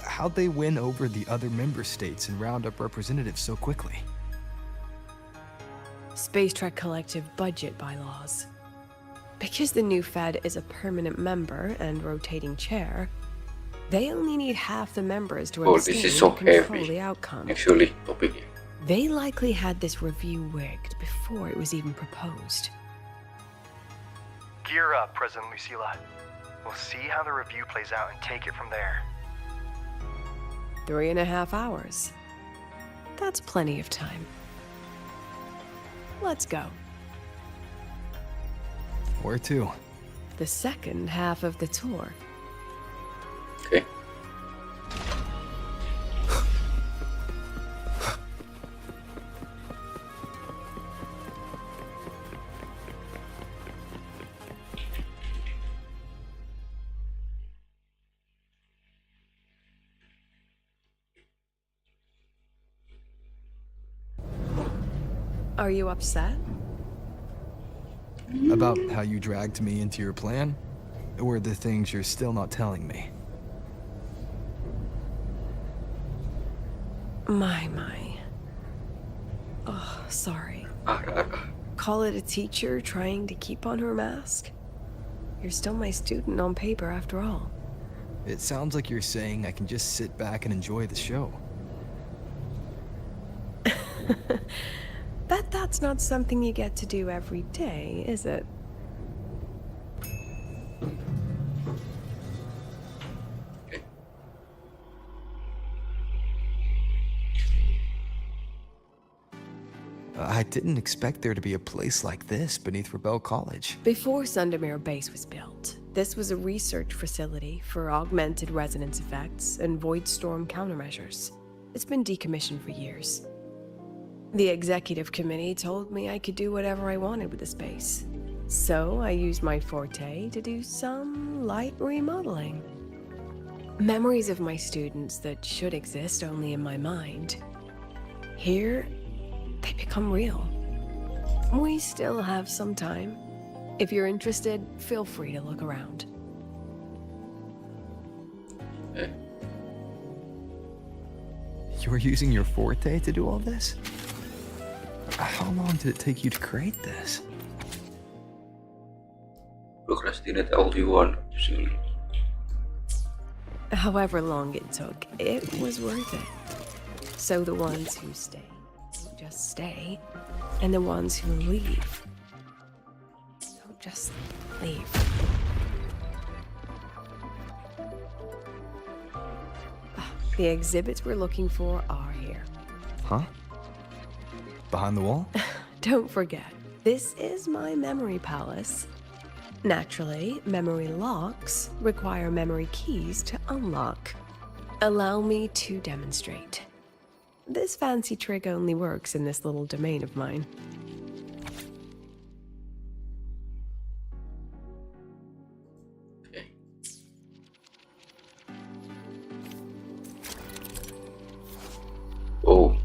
How'd they win over the other member states and round up representatives so quickly? Space Trek Collective budget bylaws. Because the new Fed is a permanent member and rotating chair, they only need half the members to Oh, this abstain is so and control heavy. the outcome. Actually, topic. They likely had this review rigged before it was even proposed. Gear up, President Lucilla. We'll see how the review plays out and take it from there. 3.5 hours. That's plenty of time. Let's go. Where to? The second half of the tour. Okay. Are you upset? About how you dragged me into your plan? Or the things you're still not telling me? My. Oh, sorry. Call it a teacher trying to keep on her mask? You're still my student on paper after all. It sounds like you're saying I can just sit back and enjoy the show. That's not something you get to do every day, is it? I didn't expect there to be a place like this beneath Rebel College. Before Sundermere Base was built, this was a research facility for augmented resonance effects and void storm countermeasures. It's been decommissioned for years. The executive committee told me I could do whatever I wanted with the space. So I used my forte to do some light remodeling. Memories of my students that should exist only in my mind. Here, they become real. We still have some time. If you're interested, feel free to look around. You're using your forte to do all this? How long did it take you to create this? Procrastinate all you want, usually. However long it took, it was worth it. So the ones who stay don't just stay, and the ones who leave don't just leave. The exhibits we're looking for are here. Huh? Behind the wall? Don't forget, this is my memory palace. Naturally, memory locks require memory keys to unlock. Allow me to demonstrate. This fancy trick only works in this little domain of mine. Oh.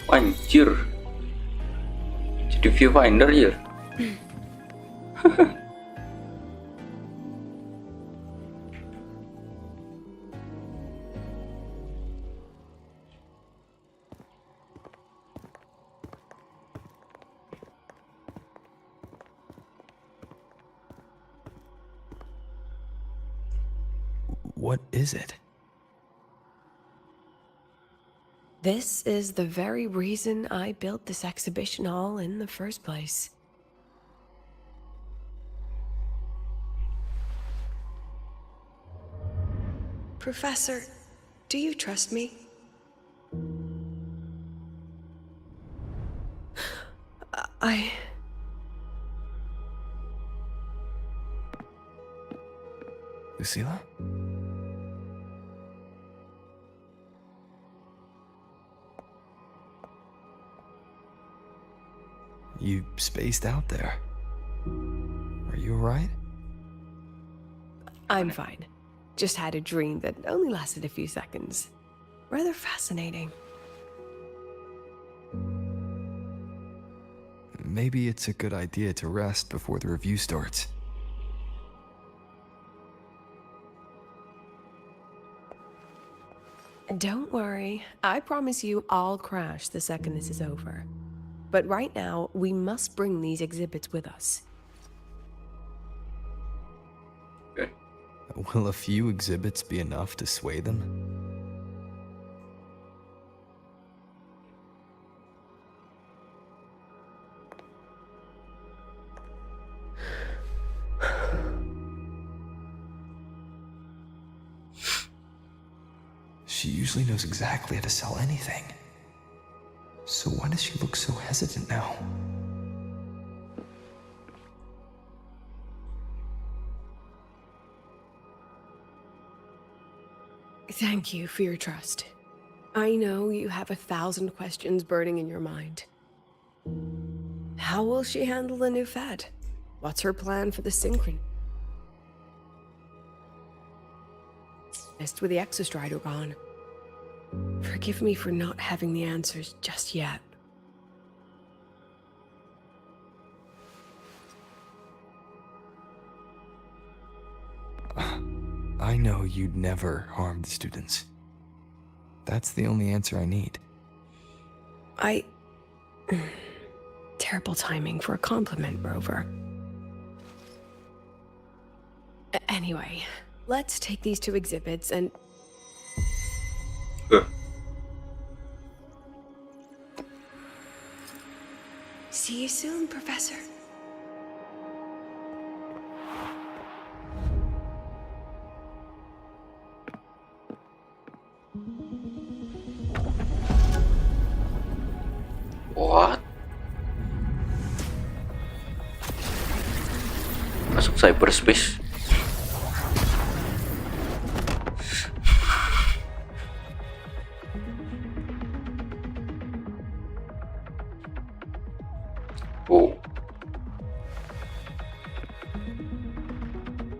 Anjir. Jadi viewfinder ya? What is it? This is the very reason I built this exhibition hall in the first place. Professor, Do you trust me? Lucilla? You spaced out there. Are you alright? I'm fine. Just had a dream that only lasted a few seconds. Rather fascinating. Maybe it's a good idea to rest before the review starts. Don't worry. I promise you I'll crash the second this is over. But right now, we must bring these exhibits with us. Okay. Will a few exhibits be enough to sway them? She usually knows exactly how to sell anything. So why does she look so hesitant now? Thank you for your trust. I know you have 1,000 questions burning in your mind. How will she handle the new fad? What's her plan for the synchron? With the Exostrider gone. Forgive me for not having the answers just yet. I know you'd never harm the students. That's the only answer I need. Terrible timing for a compliment, Rover. Anyway, let's take these 2 exhibits and... See you soon, Professor. What? Masuk cyberspace. Oh.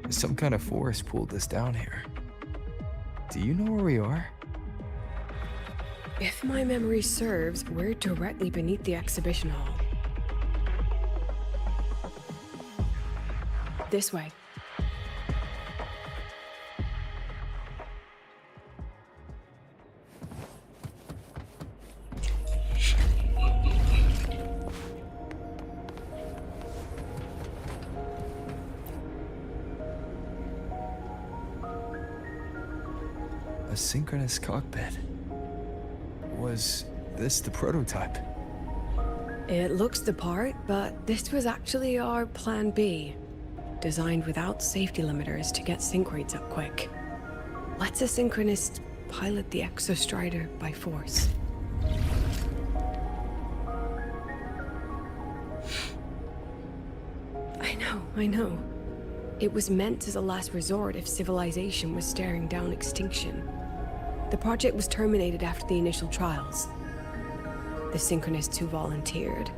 Some kind of force pulled us down here. Do you know where we are? If my memory serves, we're directly beneath the exhibition hall. This way. A synchronous cockpit. Was this the prototype? It looks the part, but this was actually our plan B. Designed without safety limiters to get sync rates up quick. Let's a synchronist pilot the Exostrider by force. I know. It was meant as a last resort if civilization was staring down extinction. The project was terminated after the initial trials. The synchronists who volunteered.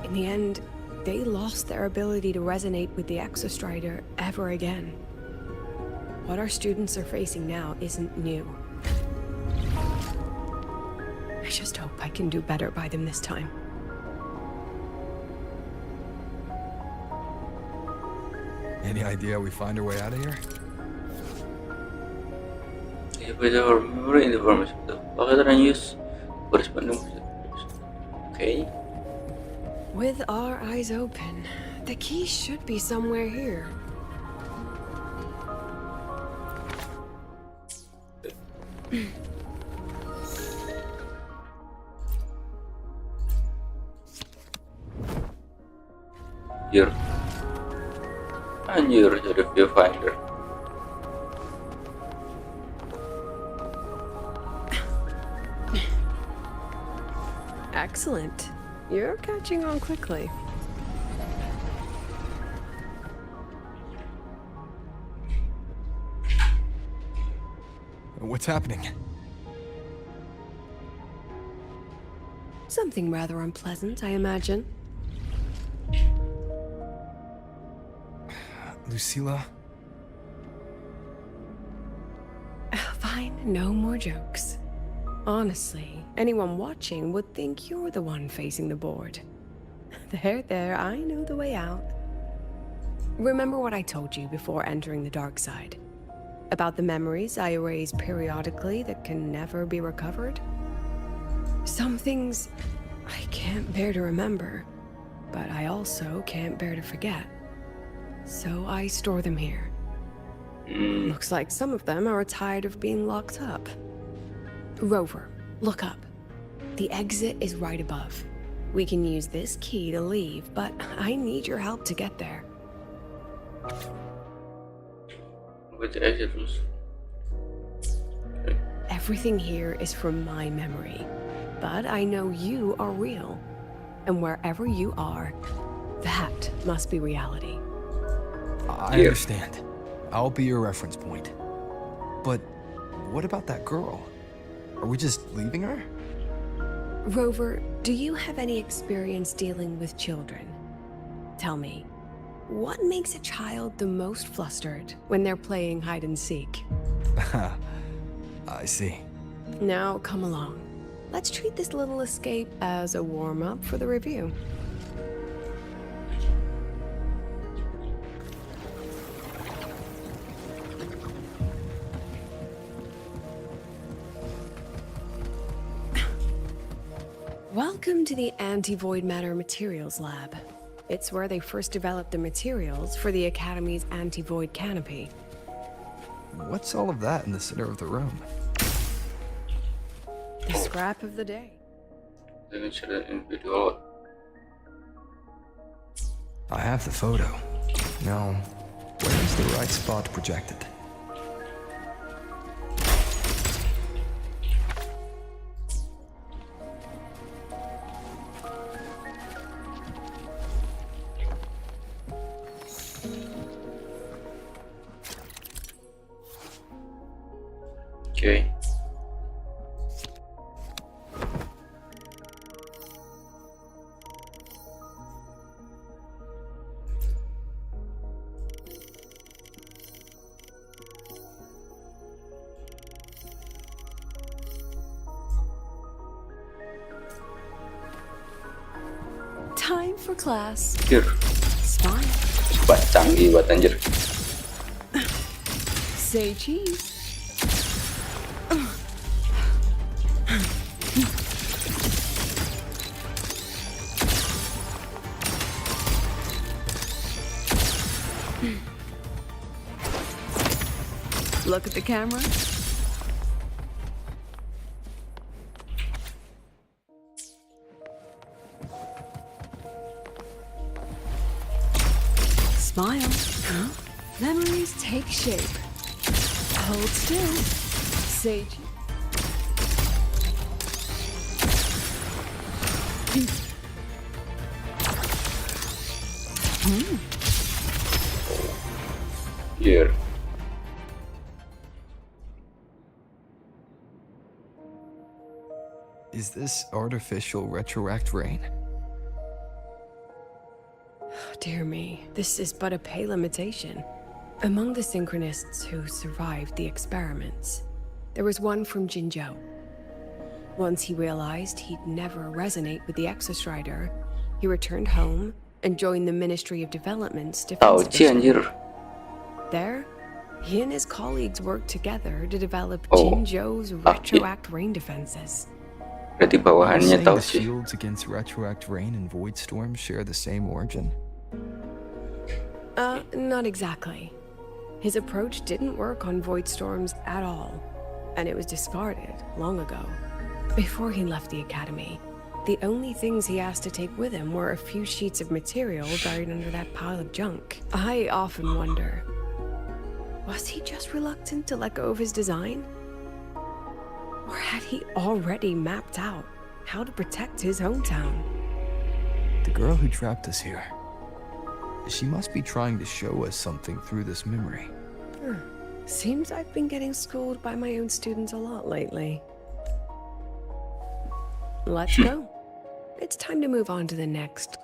In the end, they lost their ability to resonate with the Exostrider ever again. What our students are facing now isn't new. I just hope I can do better by them this time. Any idea how we find our way out of here? Remember in the information the packet and use corresponding. Okay. With our eyes open, the key should be somewhere here. Here. Anjir, jadi viewfinder. Excellent. You're catching on quickly. What's happening? Something rather unpleasant, I imagine. Lucilla? Fine, no more jokes. Honestly, anyone watching would think you're the one facing the board. There, I know the way out. Remember what I told you before entering the dark side? About the memories I erase periodically that can never be recovered? Some things I can't bear to remember, but I also can't bear to forget. So I store them here. Looks like some of them are tired of being locked up. Rover, look up. The exit is right above. We can use this key to leave, but I need your help to get there. Which exit? Everything here is from my memory, but I know you are real. And wherever you are, that must be reality. I understand. I'll be your reference point. But what about that girl? Are we just leaving her? Rover, do you have any experience dealing with children? Tell me, what makes a child the most flustered when they're playing hide and seek? I see. Now, come along. Let's treat this little escape as a warm-up for the review. Welcome to the Anti-Void Matter Materials Lab. It's where they first developed the materials for the Academy's anti-void canopy. What's all of that in the center of the room? The scrap of the day. I have the photo. Now, where's the right spot projected? Okay. Time for class. Anjir. Smile. Wah, canggih buat anjir. Say cheese. Look at the camera. Smile. Memories take shape. Hold still. Sage. Here. Is this artificial retroact rain? Dear me, this is but a pale imitation. Among the synchronists who survived the experiments, there was one from Jinzhou. Once he realized he'd never resonate with the Exostrider, he returned home and joined the Ministry of Development's Defense Division. There, he and his colleagues worked together to develop Jinzhou's retroact rain defenses. Berarti bawahannya tahu the sih. shields against retroact rain and void storms share the same origin? Not exactly. His approach didn't work on void storms at all, and it was discarded long ago. Before he left the academy, the only things he asked to take with him were a few sheets of material buried under that pile of junk. I often wonder, was he just reluctant to let go of his design? Or had he already mapped out how to protect his hometown. The girl who trapped us here. She must be trying to show us something through this memory. Seems I've been getting schooled by my own students a lot lately. Let's go. It's time to move on to the next.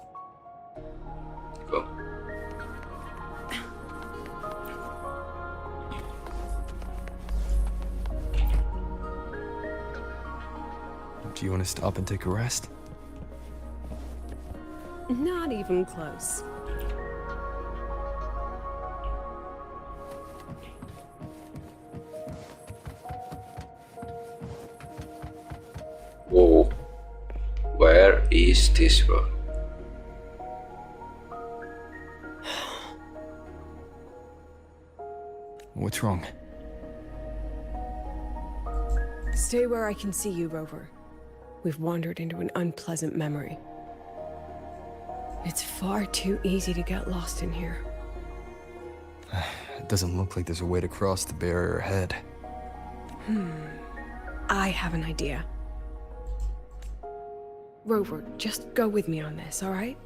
Go. Do you want to stop and take a rest? Not even close. Whoa. Where is this one? What's wrong? Stay where I can see you, Rover. We've wandered into an unpleasant memory. It's far too easy to get lost in here. It doesn't look like there's a way to cross the barrier ahead. I have an idea. Rover, just go with me on this, all right?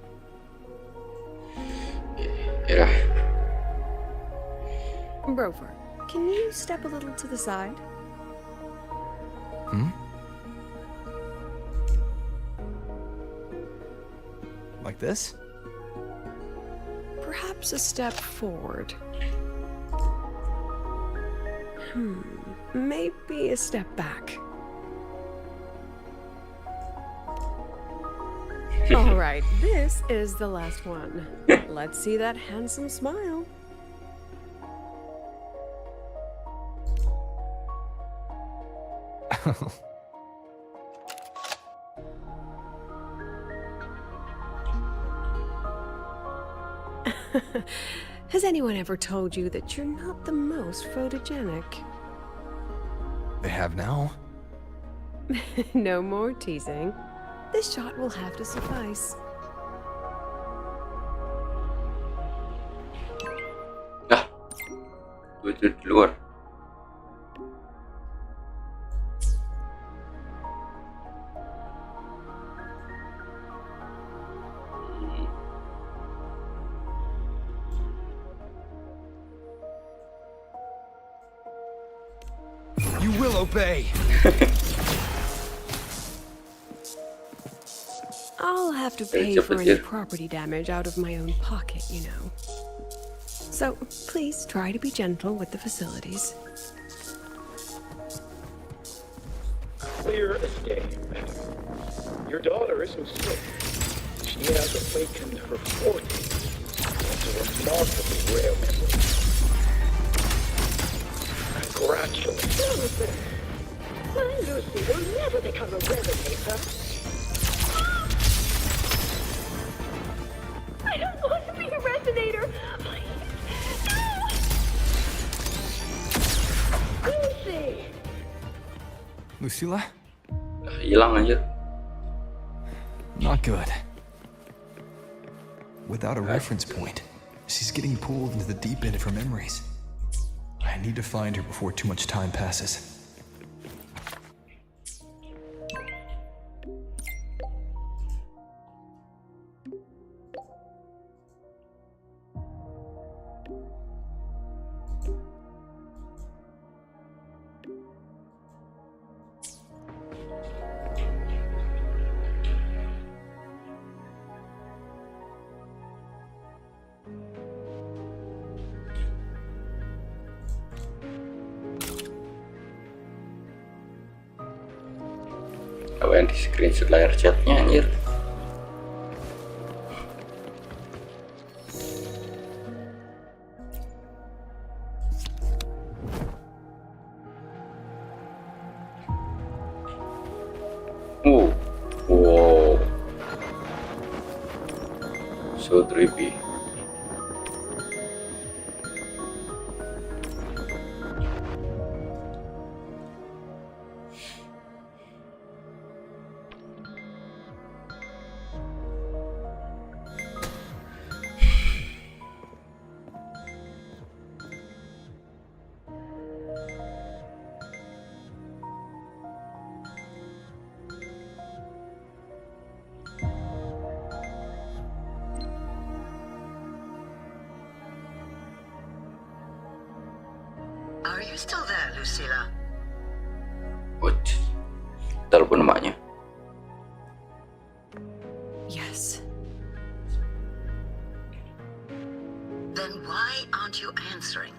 Yeah. Rover, can you step a little to the side? Like this? Perhaps a step forward. Maybe a step back. All right, this is the last one. Let's see that handsome smile. Has anyone ever told you that you're not the most photogenic? They have now? No more teasing. This shot will have to suffice. Dah. Itu di luar. You will obey! I'll have to pay for any property damage out of my own pocket, you know. So please try to be gentle with the facilities. Clear escape. Your daughter isn't sick. She has awakened her 40. It's a remarkably rare memory. Congratulations. Jonathan, my Lucy will never become a resonator. I don't want to be a resonator. Please. No. Lucy. Lucilla? Hilang aja. Not good. Without a reference point, she's getting pulled into the deep end of her memories. I need to find her before too much time passes. Apa yang di screenshot layar chatnya anjir? Wow, so trippy. Are you still there, Lucilla? What? Telepon emaknya. Yes. Then why aren't you answering?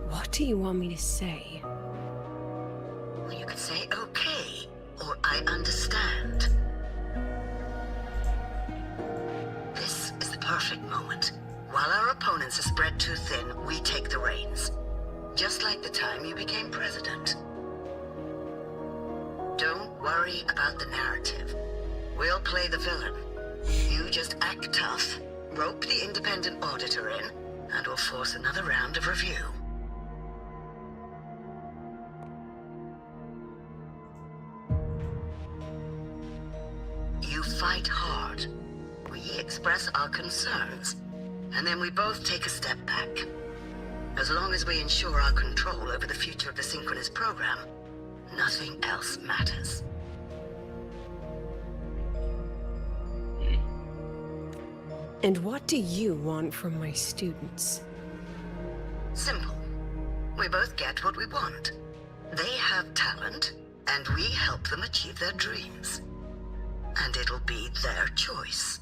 What do you want me to say? Well, you could say okay, or I understand. This is the perfect moment. While our opponents are spread too thin, we take the reins. Just like the time you became president. Don't worry about the narrative. We'll play the villain. You just act tough, rope the independent auditor in, and we'll force another round of review. You fight hard. We express our concerns, and then we both take a step back. As long as we ensure our control over the future of the synchronous program, nothing else matters. And what do you want from my students? Simple. We both get what we want. They have talent, and we help them achieve their dreams. And it'll be their choice.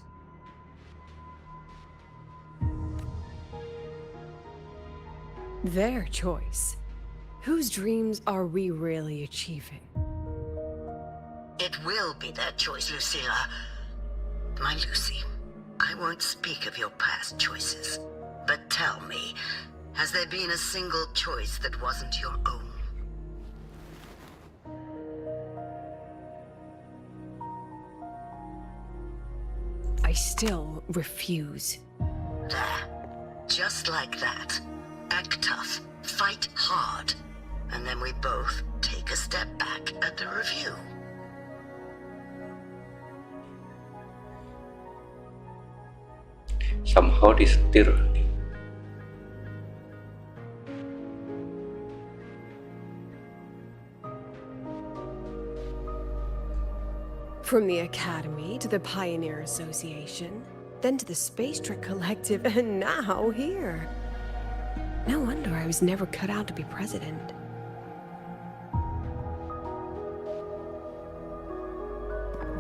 Their choice. Whose dreams are we really achieving? It will be their choice, Lucilla. My Lucy, I won't speak of your past choices. But tell me, has there been a single choice that wasn't your own? I still refuse. There. Just like that. Act tough, fight hard, and then we both take a step back at the review. Somehow disetir. From the Academy to the Pioneer Association, then to the Space Trek Collective, and now here. No wonder I was never cut out to be president.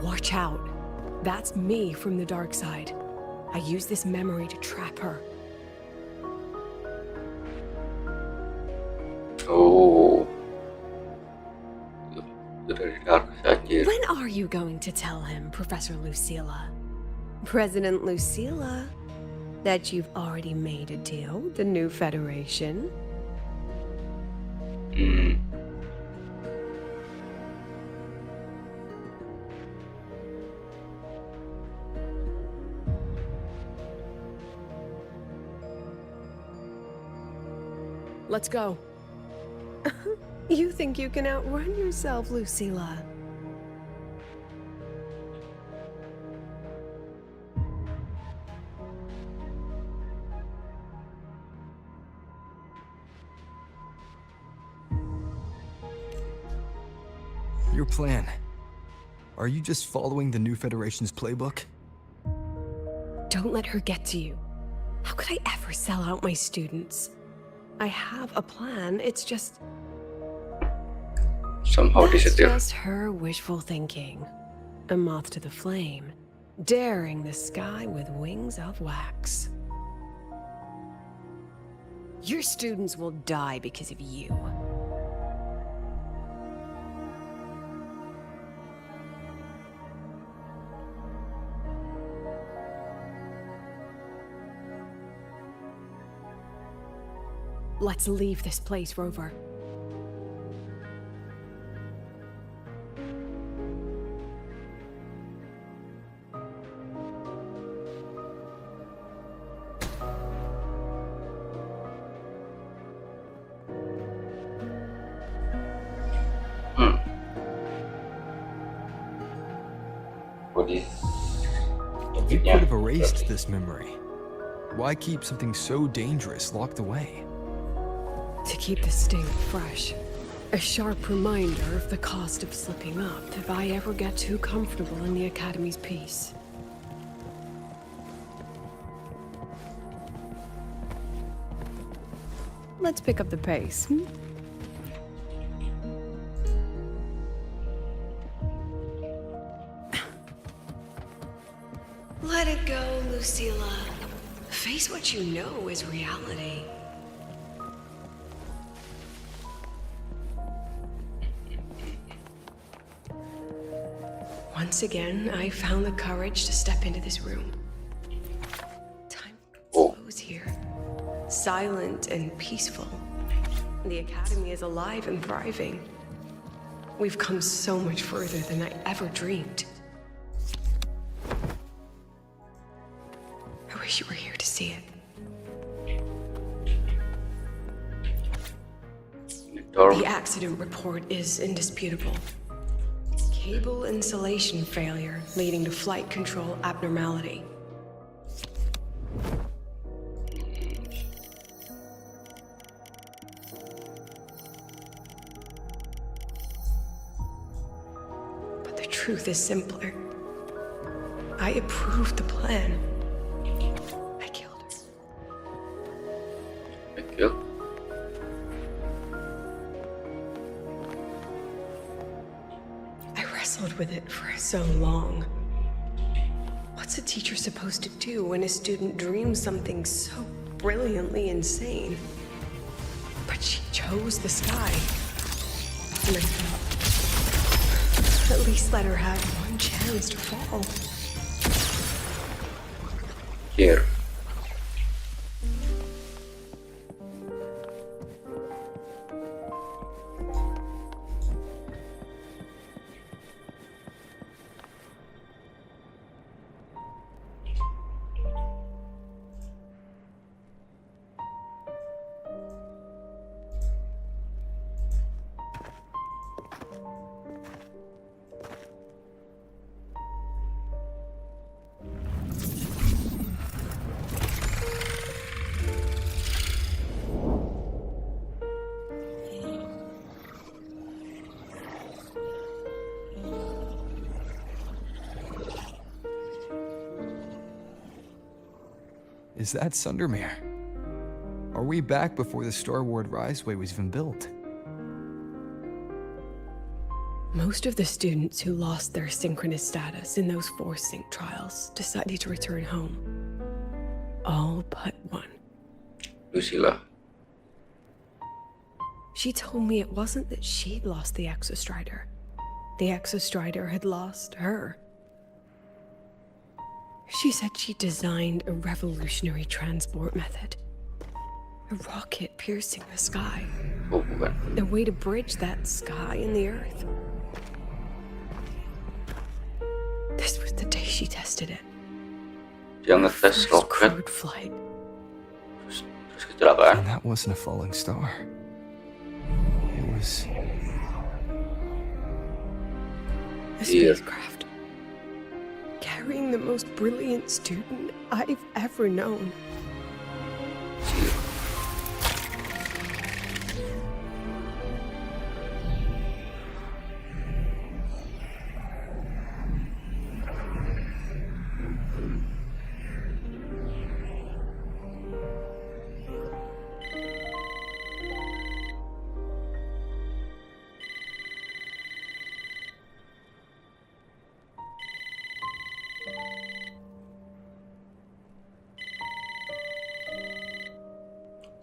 Watch out. That's me from the dark side. I use this memory to trap her. Oh. Dari dark side. When are you going to tell him, Professor Lucilla? President Lucilla? That you've already made a deal with the new Federation? Let's go. You think you can outrun yourself, Lucilla? Your plan. Are you just following the new Federation's playbook? Don't let her get to you. How could I ever sell out my students? I have a plan, it's just... Somehow That's disetir. just her wishful thinking. A moth to the flame, daring the sky with wings of wax. Your students will die because of you. Let's leave this place, Rover. You could have erased this memory. Why keep something so dangerous locked away? To keep the sting fresh. A sharp reminder of the cost of slipping up if I ever get too comfortable in the Academy's peace. let's pick up the pace. Let it go, Lucilla. Face what you know is reality. Once again, I found the courage to step into this room. Time flows here. Silent and peaceful. The Academy is alive and thriving. We've come so much further than I ever dreamed. I wish you were here to see it. The accident report is indisputable. Cable insulation failure leading to flight control abnormality. But the truth is simpler. I approved the plan. I killed her. Killed? With it for so long. What's a teacher supposed to do when a student dreams something so brilliantly insane? But she chose the sky. And I thought, at least let her have one chance to fall. Here. Is that Sundermere? Are we back before the Star Ward Riseway was even built? Most of the students who lost their synchronous status in those force sync trials decided to return home. All but one. Lucilla. She told me it wasn't that she'd lost the Exostrider. The Exostrider had lost her. She said she designed a revolutionary transport method. A rocket piercing the sky. A way to bridge that sky and the Earth. This was the day she tested it. Dia ngetes roket. Flight. Terus kecelakaan. And that wasn't a falling star. It was a spacecraft. Carrying the most brilliant student I've ever known.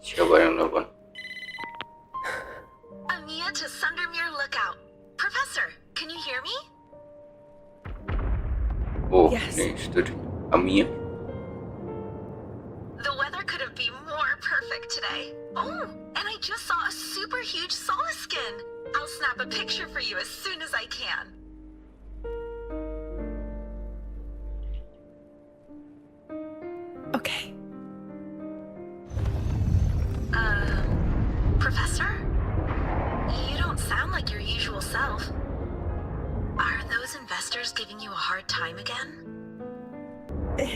Siapa yang nelfon? Amia to Sundermere Lookout. Professor, can you hear me? Oh, yes. Ini studi Amia. The weather could have been more perfect today. Oh, and I just saw a super huge solaskin. I'll snap a picture for you as soon as I can. Okay. Professor? You don't sound like your usual self. Are those investors giving you a hard time again?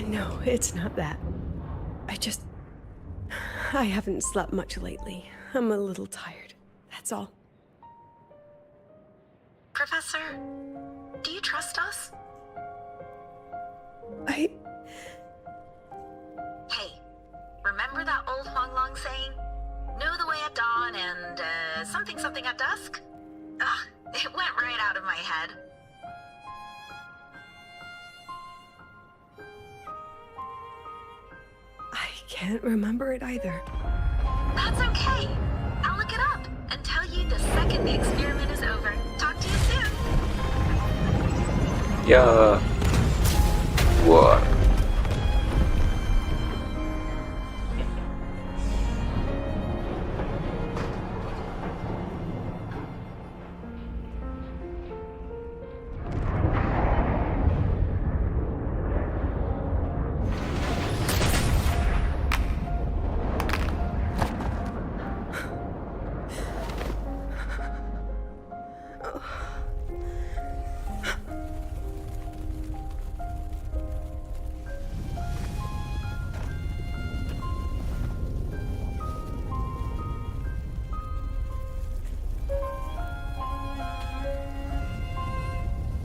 No, it's not that. I haven't slept much lately. I'm a little tired. That's all. Professor, do you trust us? Hey, remember that old Huanglong saying? know the way at dawn and something something at dusk? Ugh, it went right out of my head. I can't remember it either. That's okay. I'll look it up and tell you the second the experiment is over. Talk to you soon. Ya. Wah.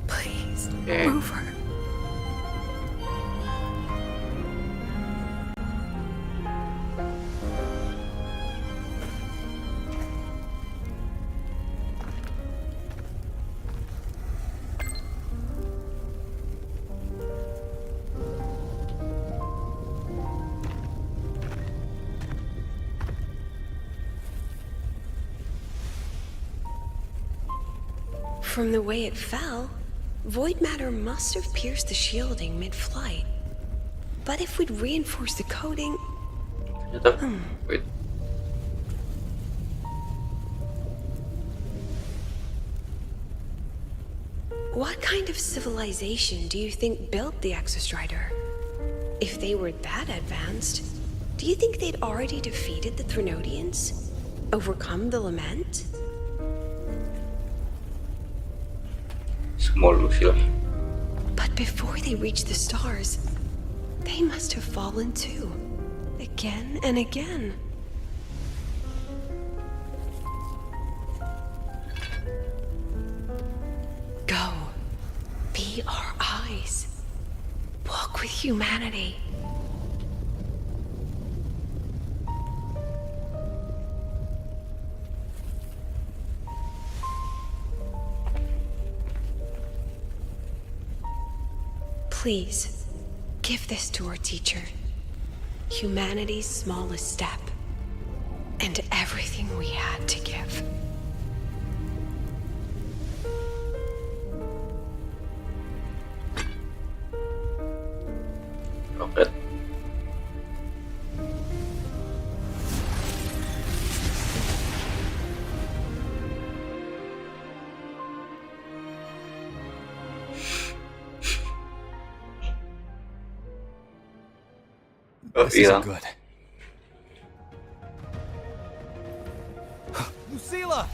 Please, Okay. move her. From the way it fell, void matter must have pierced the shielding mid-flight. But if we'd reinforced the coating... Wait. What kind of civilization do you think built the Exostrider? If they were that advanced, do you think they'd already defeated the Threnodians? Overcome the Lament? Small Lucilla. But before they reached the stars, they must have fallen too. Again and again. Go. Be our eyes. Walk with humanity. Please, give this to our teacher. Humanity's smallest step. And everything we had to give. Rocket. This isn't good. Lucilla!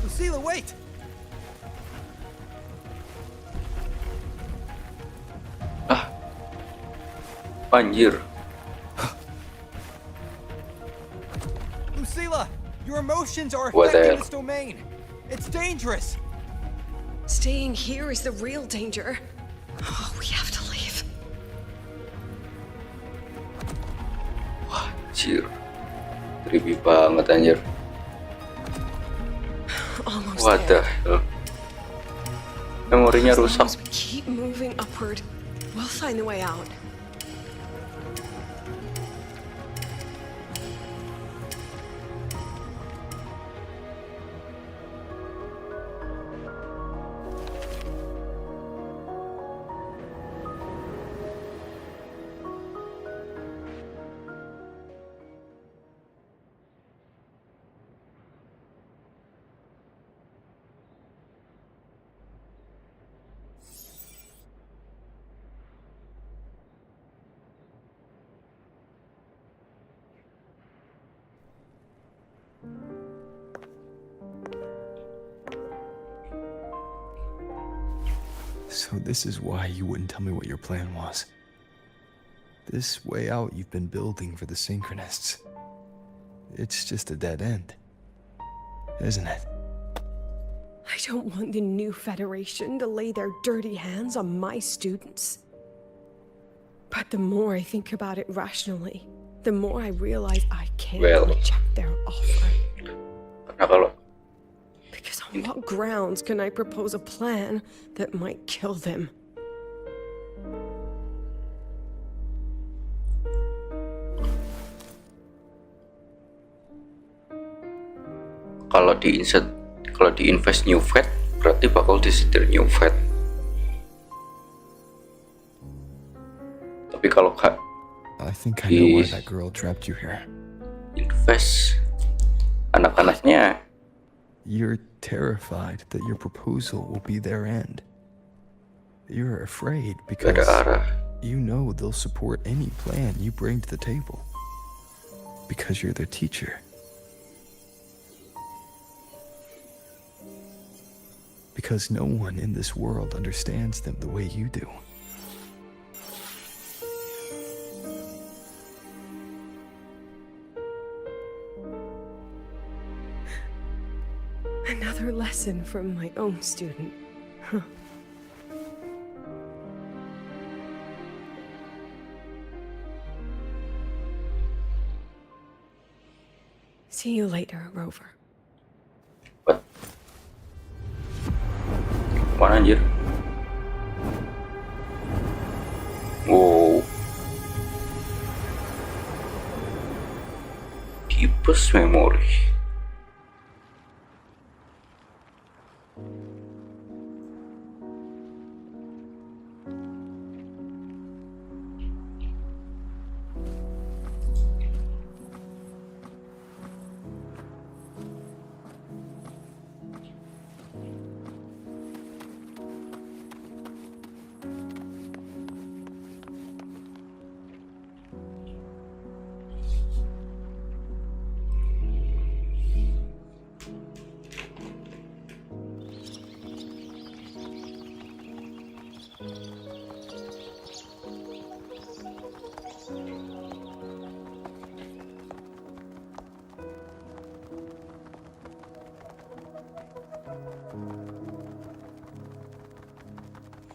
Lucilla, wait! Anjir. Lucilla, your emotions are What the affecting hell? this domain. It's dangerous. Staying here is the real danger. Oh, we have to leave. Anjir. Creepy banget anjir. Almost What the there. hell? Memorinya As long rusak. as we keep moving upward, we'll find the way out. So this is why you wouldn't tell me what your plan was. This way out you've been building for the Synchronists. It's just a dead end. isn't it? I don't want the new Federation to lay their dirty hands on my students. But the more I think about it rationally, the more I realize I can't reject their offer. Karena kalau Because on what grounds can I propose a plan that might kill them? kalau di invest new vet berarti bakal disetir new vet. Tapi kalau I think I know why that girl trapped you here. invest anak-anaknya, You're terrified that your proposal will be their end. You're afraid because you know they'll support any plan you bring to the table. Because you're their teacher. Because no one in this world understands them the way you do. Another lesson from my own student. Huh. See you later, Rover. mana anjir? Wow, deepest memory.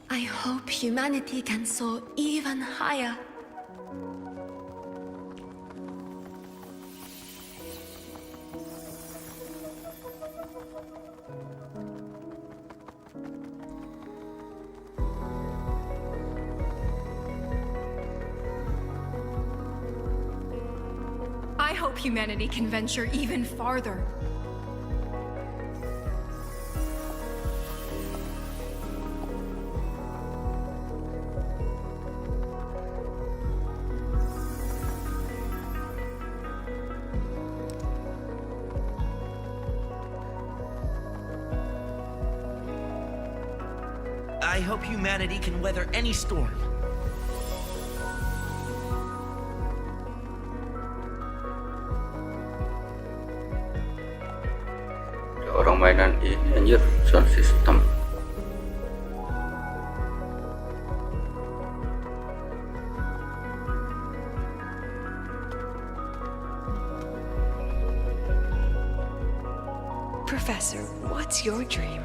I hope humanity can soar even higher. I hope humanity can venture even farther. I hope humanity can weather any storm. Ada orang mainan ini anjir, sound system. Professor, what's your dream?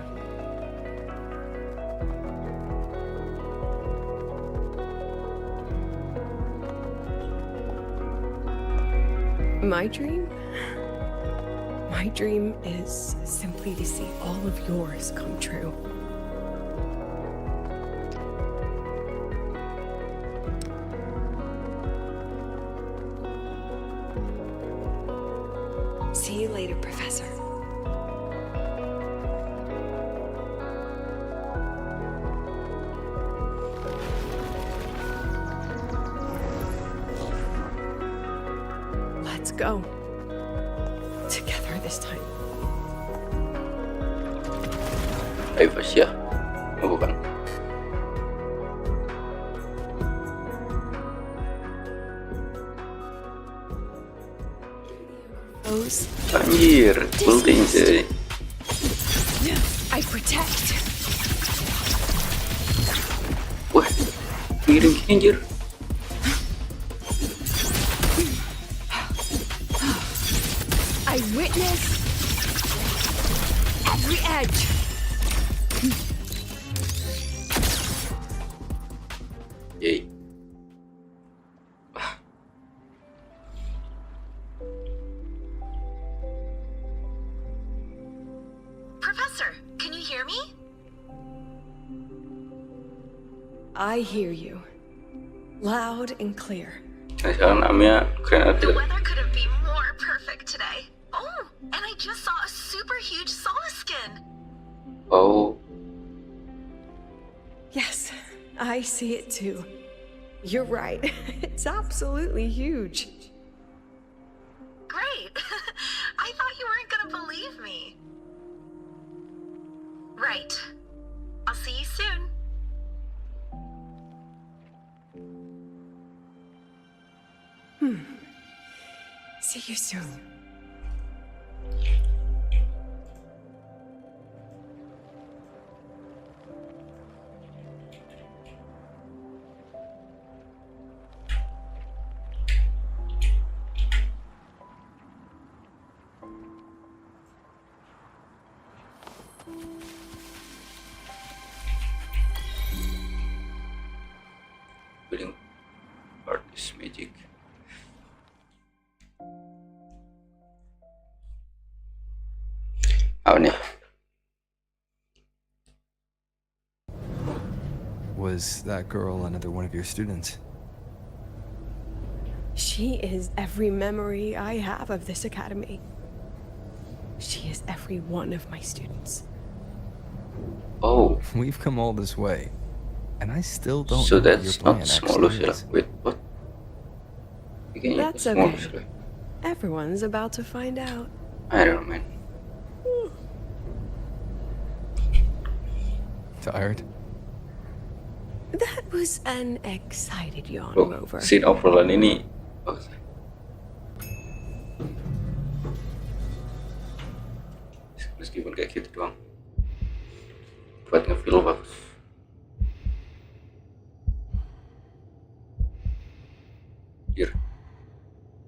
My dream? My dream is simply to see all of yours come true. See you later, Professor. Let's go. Together this time. Privacy ya? Oh, bukan. Anjir, ulting sih. I protect. Wah, miring gini anjir. I witness. every edge. Yay. Professor, can you hear me? I hear you. Loud and clear. Nah, sekarang namanya keren The tidak? weather couldn't be more perfect today. Oh, and I just saw a super huge solar skin. Oh, Yes, I see it too. You're right. It's absolutely huge. Great. I thought you weren't gonna believe me. Right. I'll see you soon. See you soon. building art is magic. Apa nih? Was that girl another one of your students? She is every memory I have of this academy. She is every one of my students. Oh. We've come all this way, and I still don't So know what your that's plan not small actually Lucilla. is. Wait, what? That's small okay. Lucilla. Everyone's about to find out. I don't know, man. Tired? That was an excited yawn, Oh, Rover. scene obrolan ini. Oh. Meskipun kayak gitu doang. Buat nge-feel bagus. Here.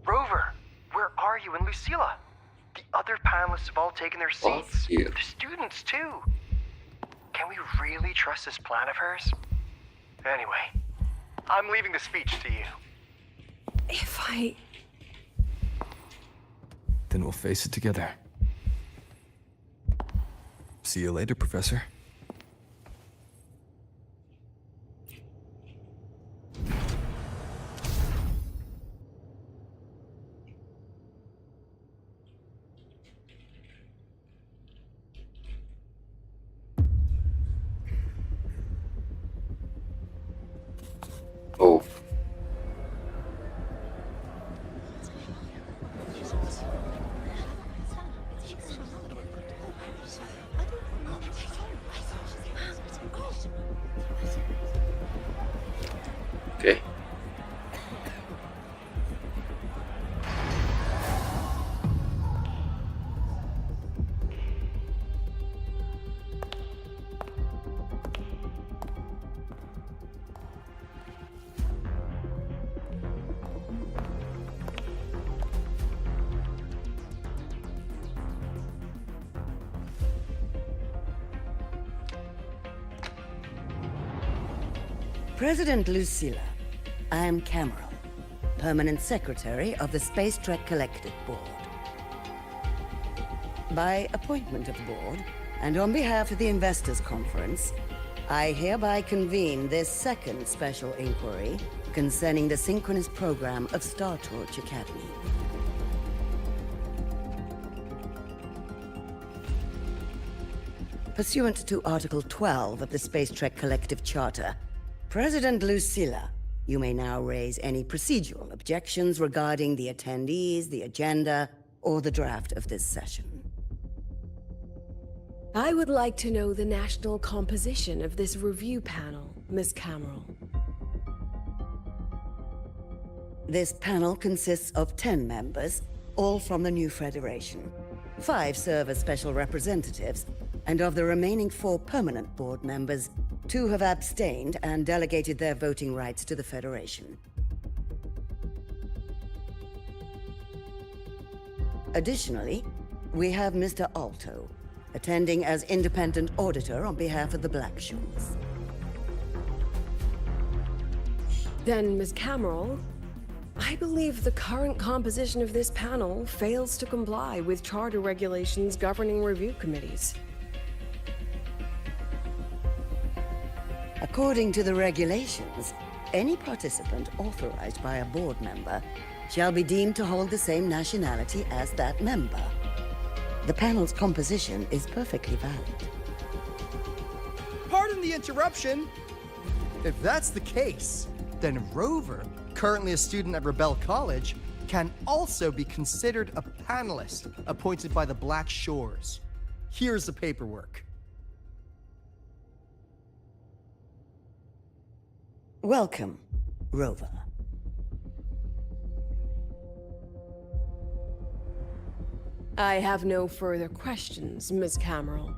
Rover, where are you and Lucilla? The other panelists have all taken their seats. here. The students, too. Can we really trust this plan of hers? Anyway, I'm leaving the speech to you. If I... Then we'll face it together. See you later, Professor. Oh. Okay. President Lucilla, I am Cameron, Permanent Secretary of the Space Trek Collective Board. By appointment of the board, and on behalf of the Investors Conference, I hereby convene this second special inquiry concerning the synchronous program of Star Torch Academy. Pursuant to Article 12 of the Space Trek Collective Charter, President Lucilla, you may now raise any procedural objections regarding the attendees, the agenda, or the draft of this session. I would like to know the national composition of this review panel, Miss Cameron. This panel consists of 10 members, all from the new Federation. 5 serve as special representatives, and of the remaining 4 permanent board members, 2 have abstained and delegated their voting rights to the Federation. Additionally, we have Mr. Alto, attending as independent auditor on behalf of the Blackshores. Then, Ms. Cameron, I believe the current composition of this panel fails to comply with charter regulations governing review committees. According to the regulations, any participant authorized by a board member shall be deemed to hold the same nationality as that member. The panel's composition is perfectly valid. Pardon the interruption! If that's the case, then Rover, currently a student at Rebel College, can also be considered a panelist appointed by the Black Shores. Here's the paperwork. Welcome, Rover. I have no further questions, Ms. Cameron.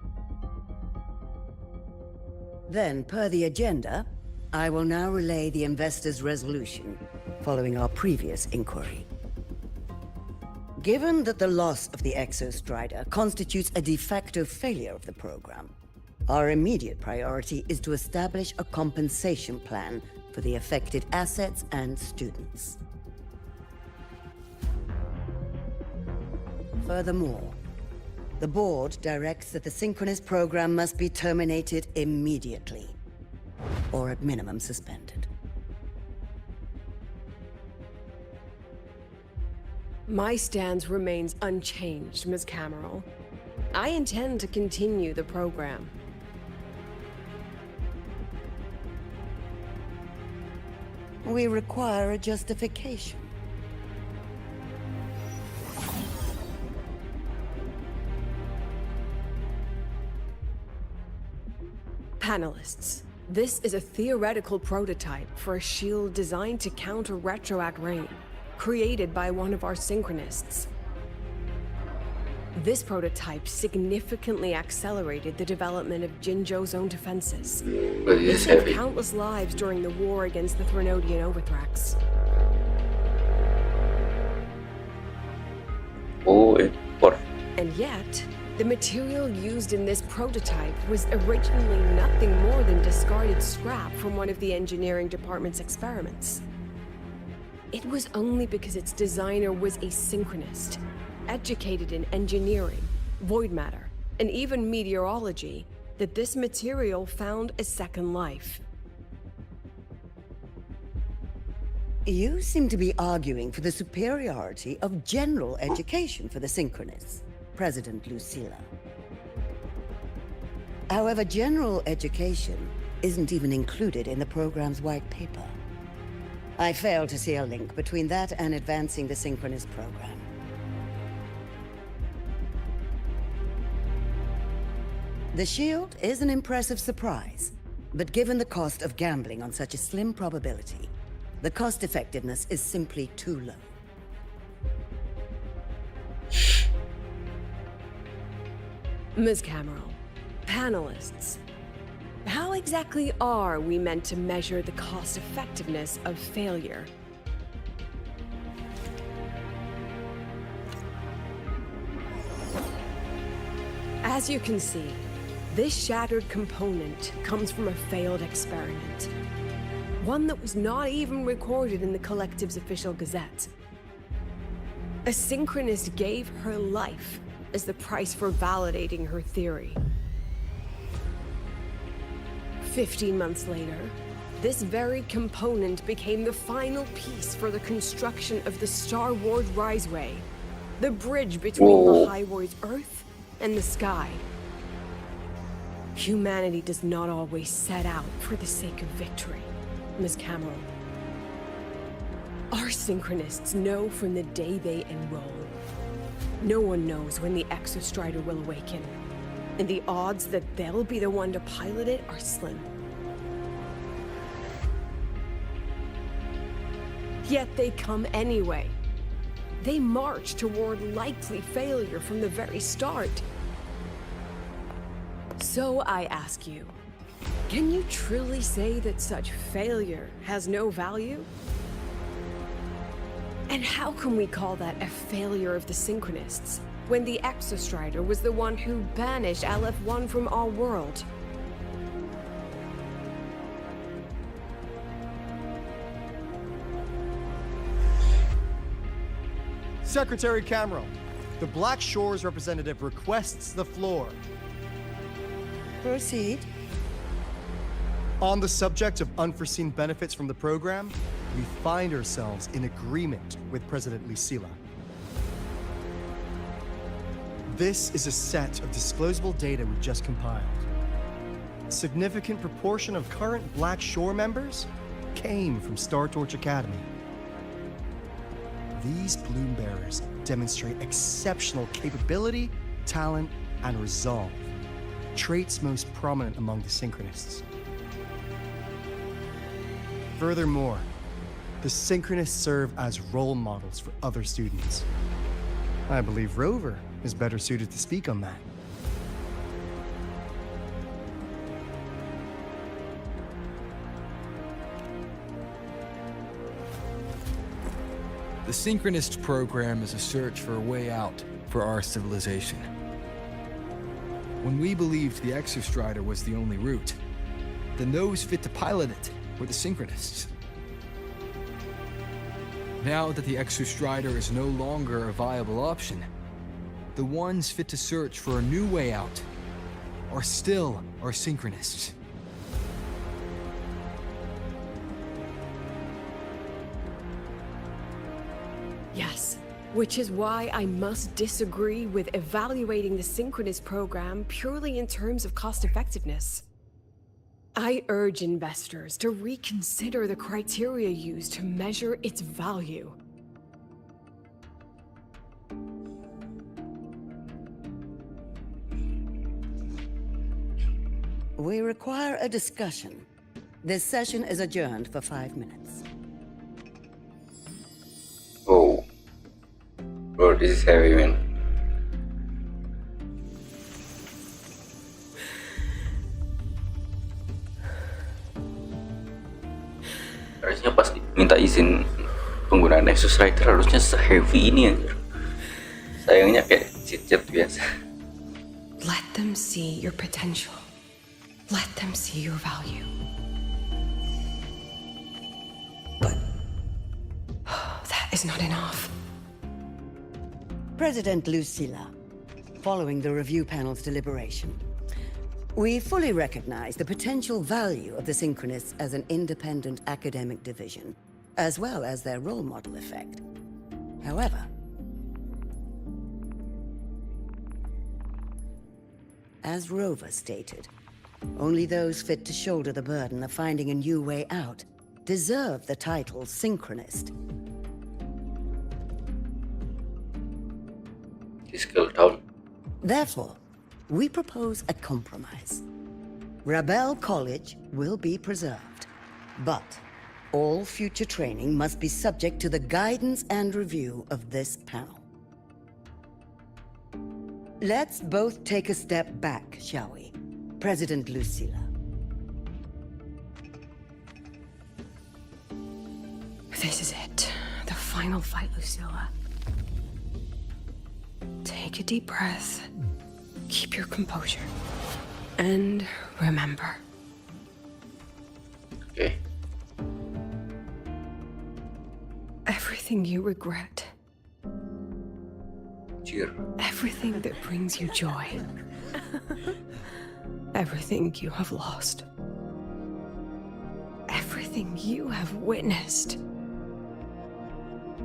Then, per the agenda, I will now relay the investors' resolution following our previous inquiry. Given that the loss of the Exostrider constitutes a de facto failure of the program, our immediate priority is to establish a compensation plan for the affected assets and students. Furthermore, the board directs that the synchronous program must be terminated immediately, or at minimum suspended. My stance remains unchanged, Ms. Cameron. I intend to continue the program. We require a justification. Panelists, this is a theoretical prototype for a shield designed to counter retroact rain, created by one of our synchronists. This prototype significantly accelerated the development of Jinzhou's own defenses. It saved countless lives during the war against the Threnodian Overthrax. And yet, the material used in this prototype was originally nothing more than discarded scrap from one of the engineering department's experiments. It was only because its designer was a synchronist, educated in engineering, void matter, and even meteorology, that this material found a second life. You seem to be arguing for the superiority of general education for the synchronists, President Lucilla. However, general education isn't even included in the program's white paper. I fail to see a link between that and advancing the synchronous program. The shield is an impressive surprise, but given the cost of gambling on such a slim probability, the cost effectiveness is simply too low. Ms. Cameron, panelists, how exactly are we meant to measure the cost effectiveness of failure? As you can see, this shattered component comes from a failed experiment. One that was not even recorded in the Collective's official gazette. A synchronist gave her life as the price for validating her theory. 15 months later, this very component became the final piece for the construction of the Star Wars Riseway, the bridge between the High War's Earth and the sky. Humanity does not always set out for the sake of victory, Ms. Cameron. Our synchronists know from the day they enroll. No one knows when the Exostrider will awaken, and the odds that they'll be the one to pilot it are slim. Yet they come anyway. They march toward likely failure from the very start. So I ask you, can you truly say that such failure has no value? And how can we call that a failure of the synchronists, when the Exostrider was the one who banished LF1 from our world. Secretary Camero, the Black Shores representative requests the floor. Proceed. On the subject of unforeseen benefits from the program, we find ourselves in agreement with President Lucilla. This is a set of disclosable data we just compiled. A significant proportion of current Black Shore members came from Star Torch Academy. These Bloom Bearers demonstrate exceptional capability, talent, and resolve, traits most prominent among the Synchronists. Furthermore, the Synchronists serve as role models for other students. I believe Rover is better suited to speak on that. The Synchronist program is a search for a way out for our civilization. When we believed the Exostrider was the only route, then those fit to pilot it were the Synchronists. Now that the Exostrider is no longer a viable option, the ones fit to search for a new way out are still our Synchronists. Yes, which is why I must disagree with evaluating the Synchronist program purely in terms of cost-effectiveness. I urge investors to reconsider the criteria used to measure its value. We require a discussion. This session is adjourned for 5 minutes. Oh. Bro, this is heavy, man. Harusnya pas minta izin penggunaan Asus Rider harusnya se-heavy ini anjir. Sayangnya kayak chit-chat biasa. Let them see your potential. Let them see your value. But that is not enough. President Lucilla, following the review panel's deliberation, we fully recognize the potential value of the Synchronists as an independent academic division, as well as their role model effect. However, as Rover stated, only those fit to shoulder the burden of finding a new way out deserve the title Synchronist. Therefore, we propose a compromise. Rebel College will be preserved, but all future training must be subject to the guidance and review of this panel. Let's both take a step back, shall we? President Lucilla. This is it. The final fight, Lucilla. Take a deep breath. Keep your composure. And remember. Okay. Everything you regret. Cheer. Everything that brings you joy. Everything you have lost. Everything you have witnessed.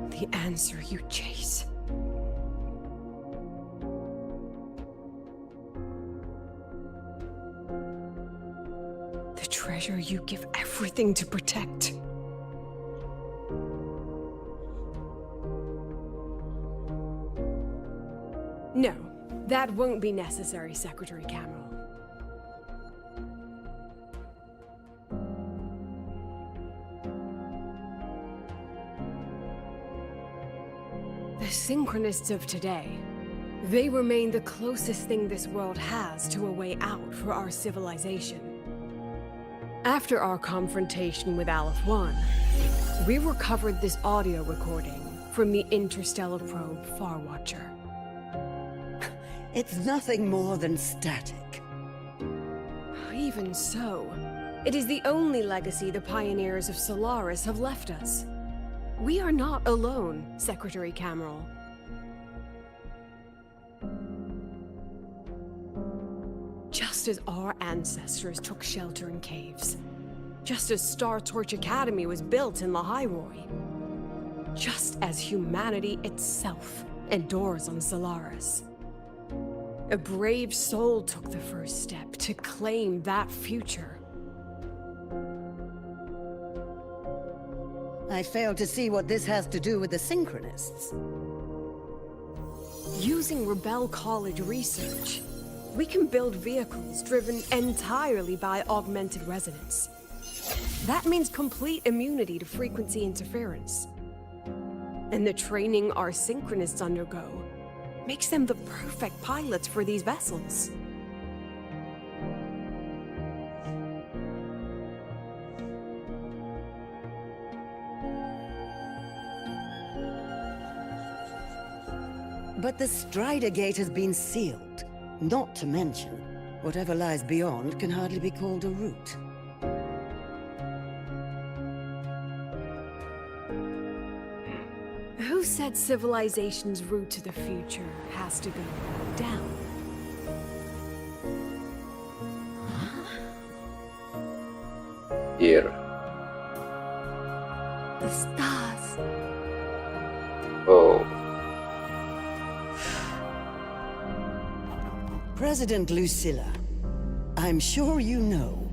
The answer you chase. The treasure you give everything to protect. No, that won't be necessary, Secretary Camero. The Synchronists of today, they remain the closest thing this world has to a way out for our civilization. After our confrontation with Aleph 1, we recovered this audio recording from the interstellar probe Farwatcher. It's nothing more than static. Even so, it is the only legacy the pioneers of Solaris have left us. We are not alone, Secretary Cameron. Just as our ancestors took shelter in caves, just as Star Torch Academy was built in Lahairoi, just as humanity itself endures on Solaris, a brave soul took the first step to claim that future. I fail to see what this has to do with the Synchronists. Using Rebel College research, we can build vehicles driven entirely by augmented resonance. That means complete immunity to frequency interference. And the training our Synchronists undergo makes them the perfect pilots for these vessels. But the Strider Gate has been sealed. Not to mention, whatever lies beyond can hardly be called a route. Who said civilization's route to the future has to go down? Here. The stars. Oh. President Lucilla, I'm sure you know,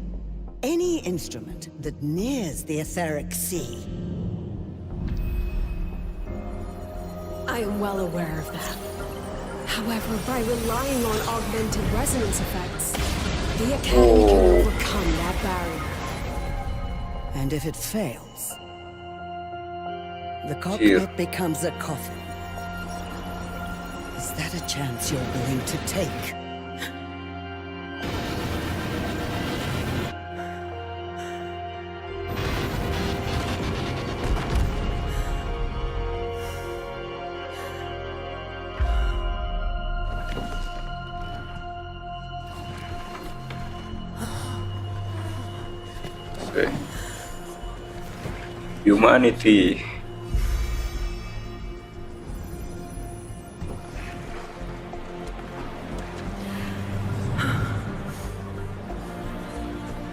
any instrument that nears the etheric sea. I am well aware of that. However, by relying on augmented resonance effects, the Academy can overcome that barrier. And if it fails, the cockpit becomes a coffin. Is that a chance you're willing to take? Humanity.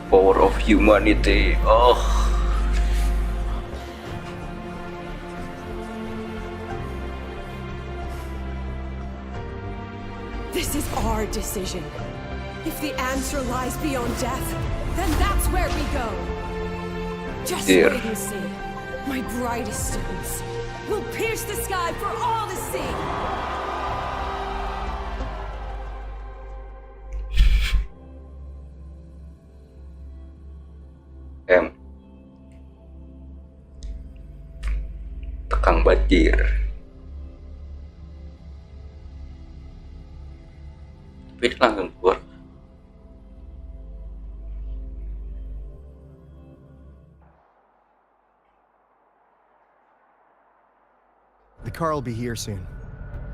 Power of humanity. Oh. This is our decision. If the answer lies beyond death, then that's where we go. Just wait and see. My brightest students will pierce the sky for all to see. Tekang banjir. Tapi dia langsung keluar. The car will be here soon.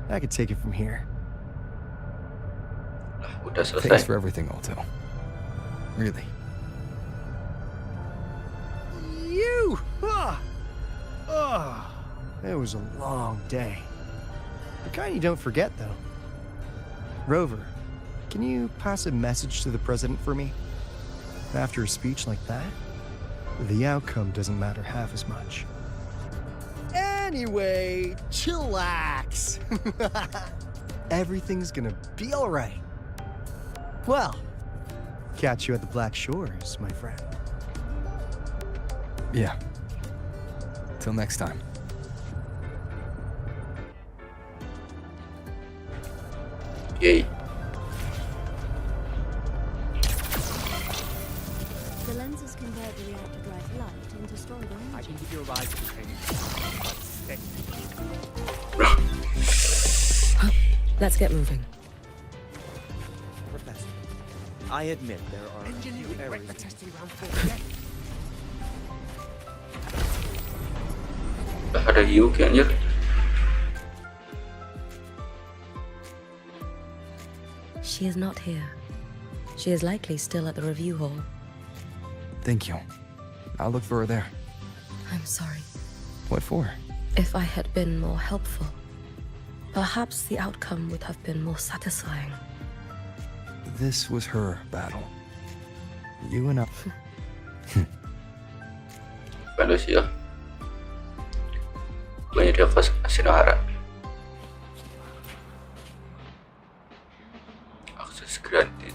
I could take it from here. Udah selesai. Thanks for everything, Alto. Really. You! It was a long day. The kind you don't forget, though. Rover, can you pass a message to the president for me? After a speech like that, the outcome doesn't matter half as much. Anyway, chillax. Everything's gonna be all right. Well, catch you at the Black Shores, my friend. Yeah. Till next time. Yay. The lenses convert the reactor drive light into stored energy. I can give you a ride to the training. Let's get moving. Professor, I admit there are engineering errors. Ada Yuki anjir. she is not here. She is likely still at the review hall. Thank you. I'll look for her there. I'm sorry. What for? If I had been more helpful, perhaps the outcome would have been more satisfying. This was her battle. You and I... Lucilla. Banyak dia kasih Nahara. Akses granted.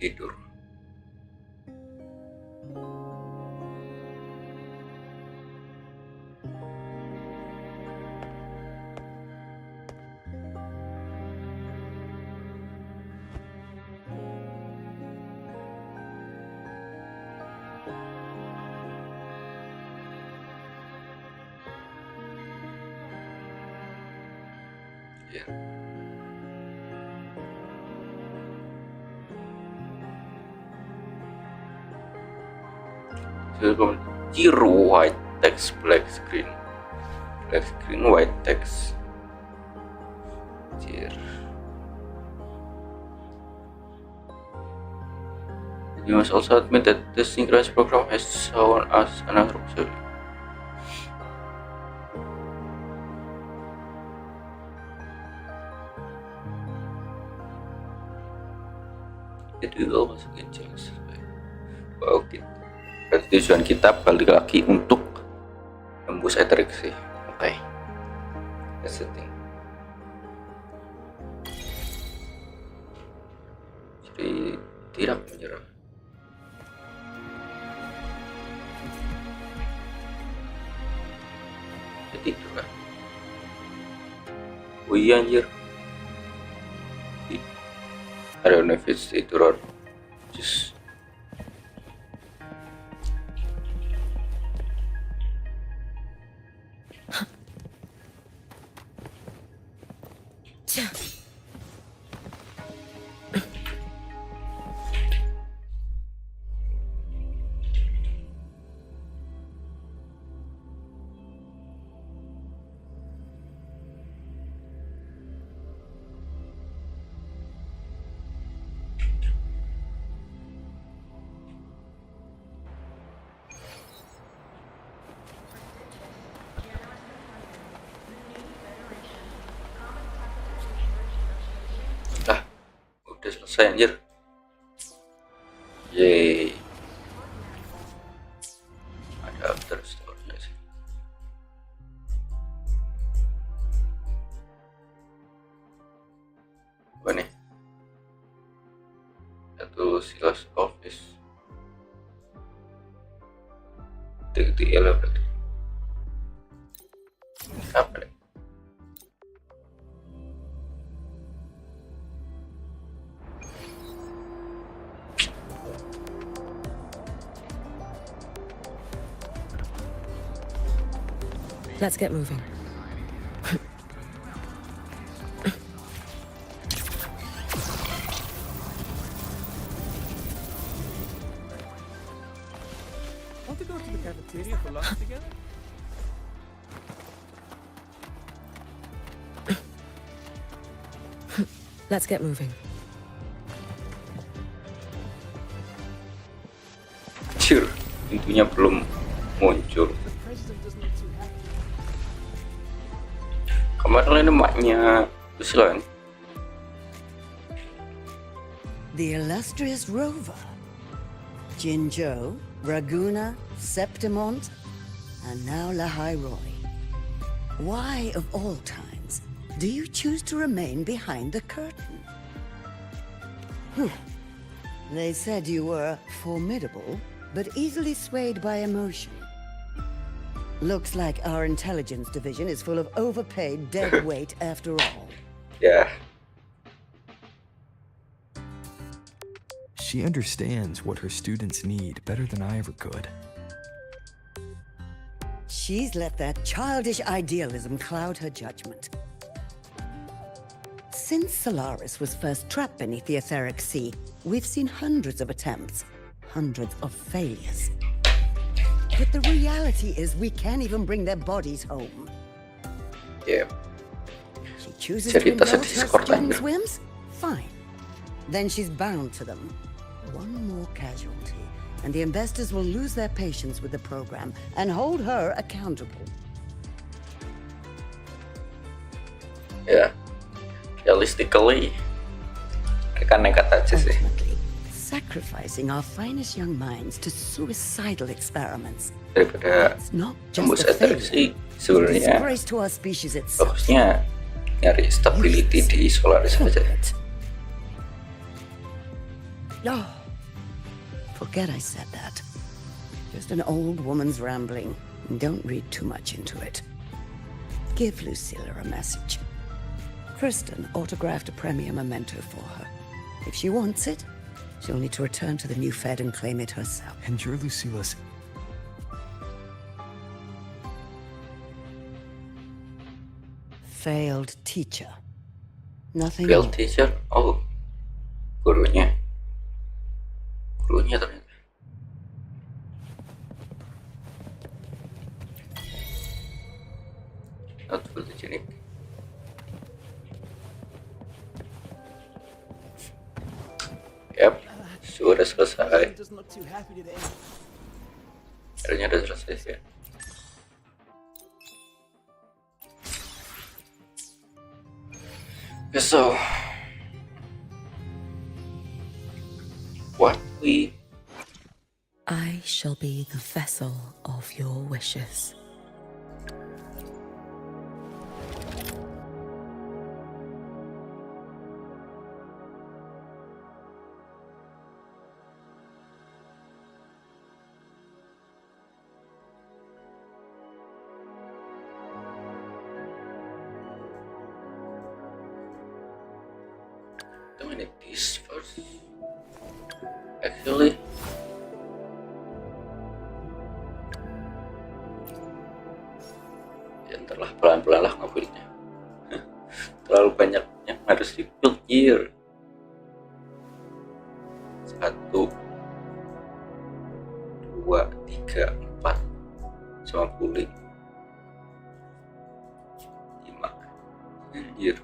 Tidur. Ya. Zero white text, black screen, white text. Anjir. You must also admit that the synchronized program has shown us another possibility. Itu juga masih kecil. Oke. Berarti tujuan kita balik lagi untuk nembus Etherix sih. Oke. That's the thing. Jadi tidak menyerah. Jadi itu kan. Oh iya anjir. I don't know if it's it or just udah selesai anjir. Yeay. Ada after store-nya sih. Apa nih? Satu Silas Office. TTL berarti. Apa nih? Let's get moving. Want to go to the cafeteria for lunch together? Let's get moving. Cir, pintunya belum muncul. Kemarin ini maknya Lucilla. The illustrious rover. Jinzhou, Raguna, Septimont, and now Lahai-Roi. Why, of all times, do you choose to remain behind the curtain? They said you were formidable, but easily swayed by emotion. Looks like our intelligence division is full of overpaid dead weight after all. Yeah. She understands what her students need better than I ever could. She's let that childish idealism cloud her judgment. Since Solaris was first trapped beneath the etheric sea, we've seen hundreds of attempts, hundreds of failures. But the reality is we can't even bring their bodies home. Yeah. She chooses to indulge her students' whims? Fine. Then she's bound to them. One more casualty, and the investors will lose their patience with the program and hold her accountable. Ya, realistically, mereka nekat aja sih. Sacrificing our finest young minds to suicidal experiments. Daripada tembus eterik sih, sebenarnya bagusnya nyari stability di Solaris aja. Oh, forget I said that. Just an old woman's rambling. Don't read too much into it. Give Lucilla a message. Kristen autographed a premier memento for her. If she wants it, she'll need to return to the new Fed and claim it herself. And you're Lucilla's... failed teacher. Nothing Failed teacher? Oh, gurunya. Gurunya ternyata. Not photogenic. Yap, sudah selesai. Akhirnya udah selesai ya. So, what we... I shall be the vessel of your wishes. This first, actually, ya ntarlah pelan-pelan lah nge-buildnya. Terlalu banyak yang harus di-build here. 1, 2, 3, 4 sama pulih 5 anjir.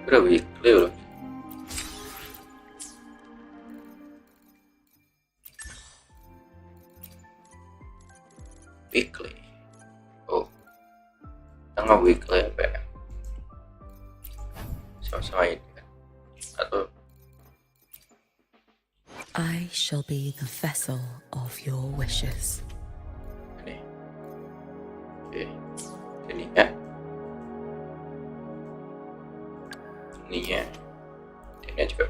Udah weekly loh. Weekly. Oh, tengah weekly apa ya? Sama-sama ini kan? Atau I shall be the vessel of your wishes. Ini. Oke. Ini ya. Ininya. Ini juga.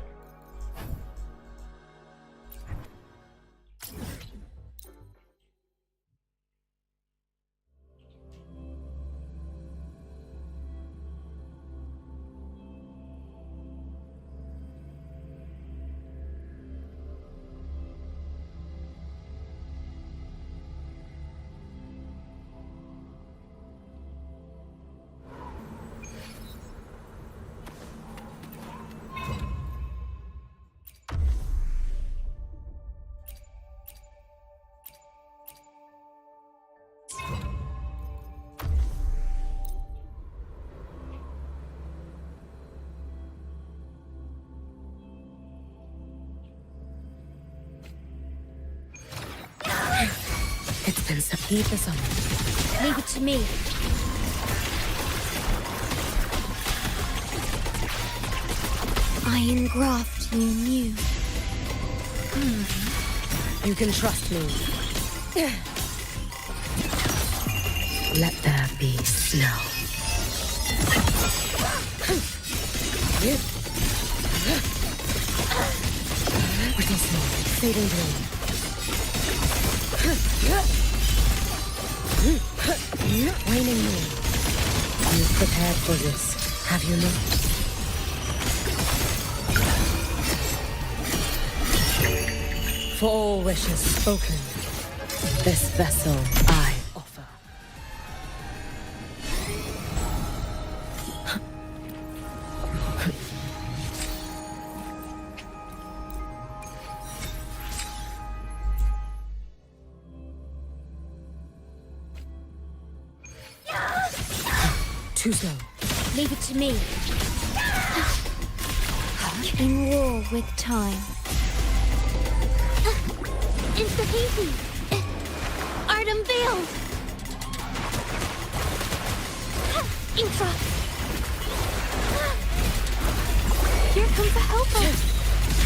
It's been some heat this summer. Leave it to me. I engraft you new. You can trust me. Let there be snow. Brittle snow, fading bloom. Waning moon. You've prepared for this, have you not? For all wishes spoken, this vessel I offer. Too slow. Leave it to me. In war with time. SpekPC! Art unveiled! Infra! Here comes the helper!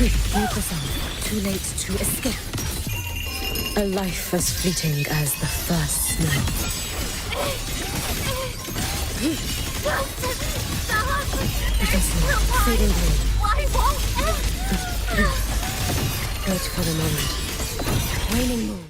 Leave us on. Too late to escape. A life as fleeting as the first snow. Fading blue. Why won't Wait for the moment. Waning moon.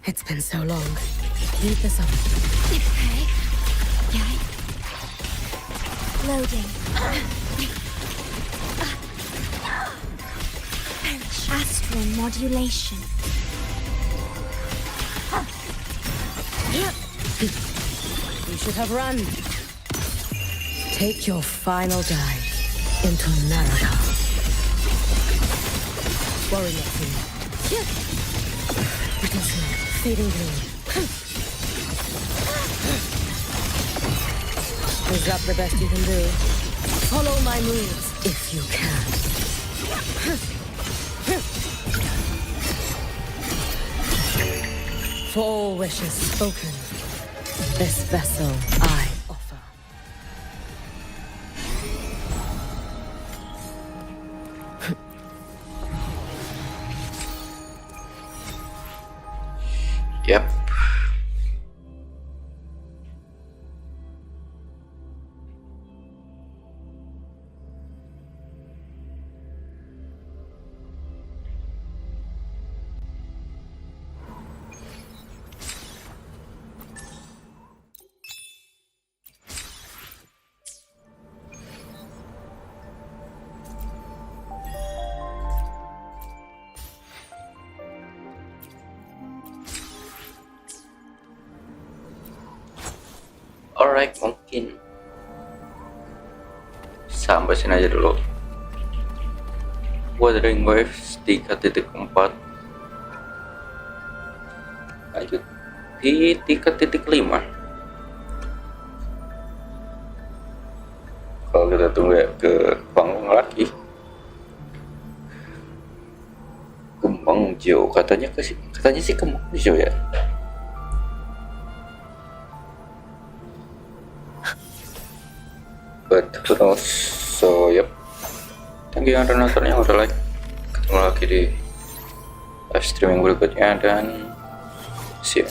It's been so long. Leave this on. Okay. Yeah. Loading. Astral modulation. You should have run. Take your final dive into Naraka. Worry not for me. Little snow, fading blue. Is that the best you can do? Follow my moves if you can. For all wishes spoken, this vessel I offer. Yep. Alright, mungkin sampai sini aja dulu. Wuthering Waves 3.4 lanjut di 3.5. Kalau kita tunggu ya ke panggung lagi. Kembang hijau katanya sih kembang hijau ya. But who knows? So yep, thank you yang udah nonton, yang udah like. Ketemu lagi di live streaming berikutnya dan see you.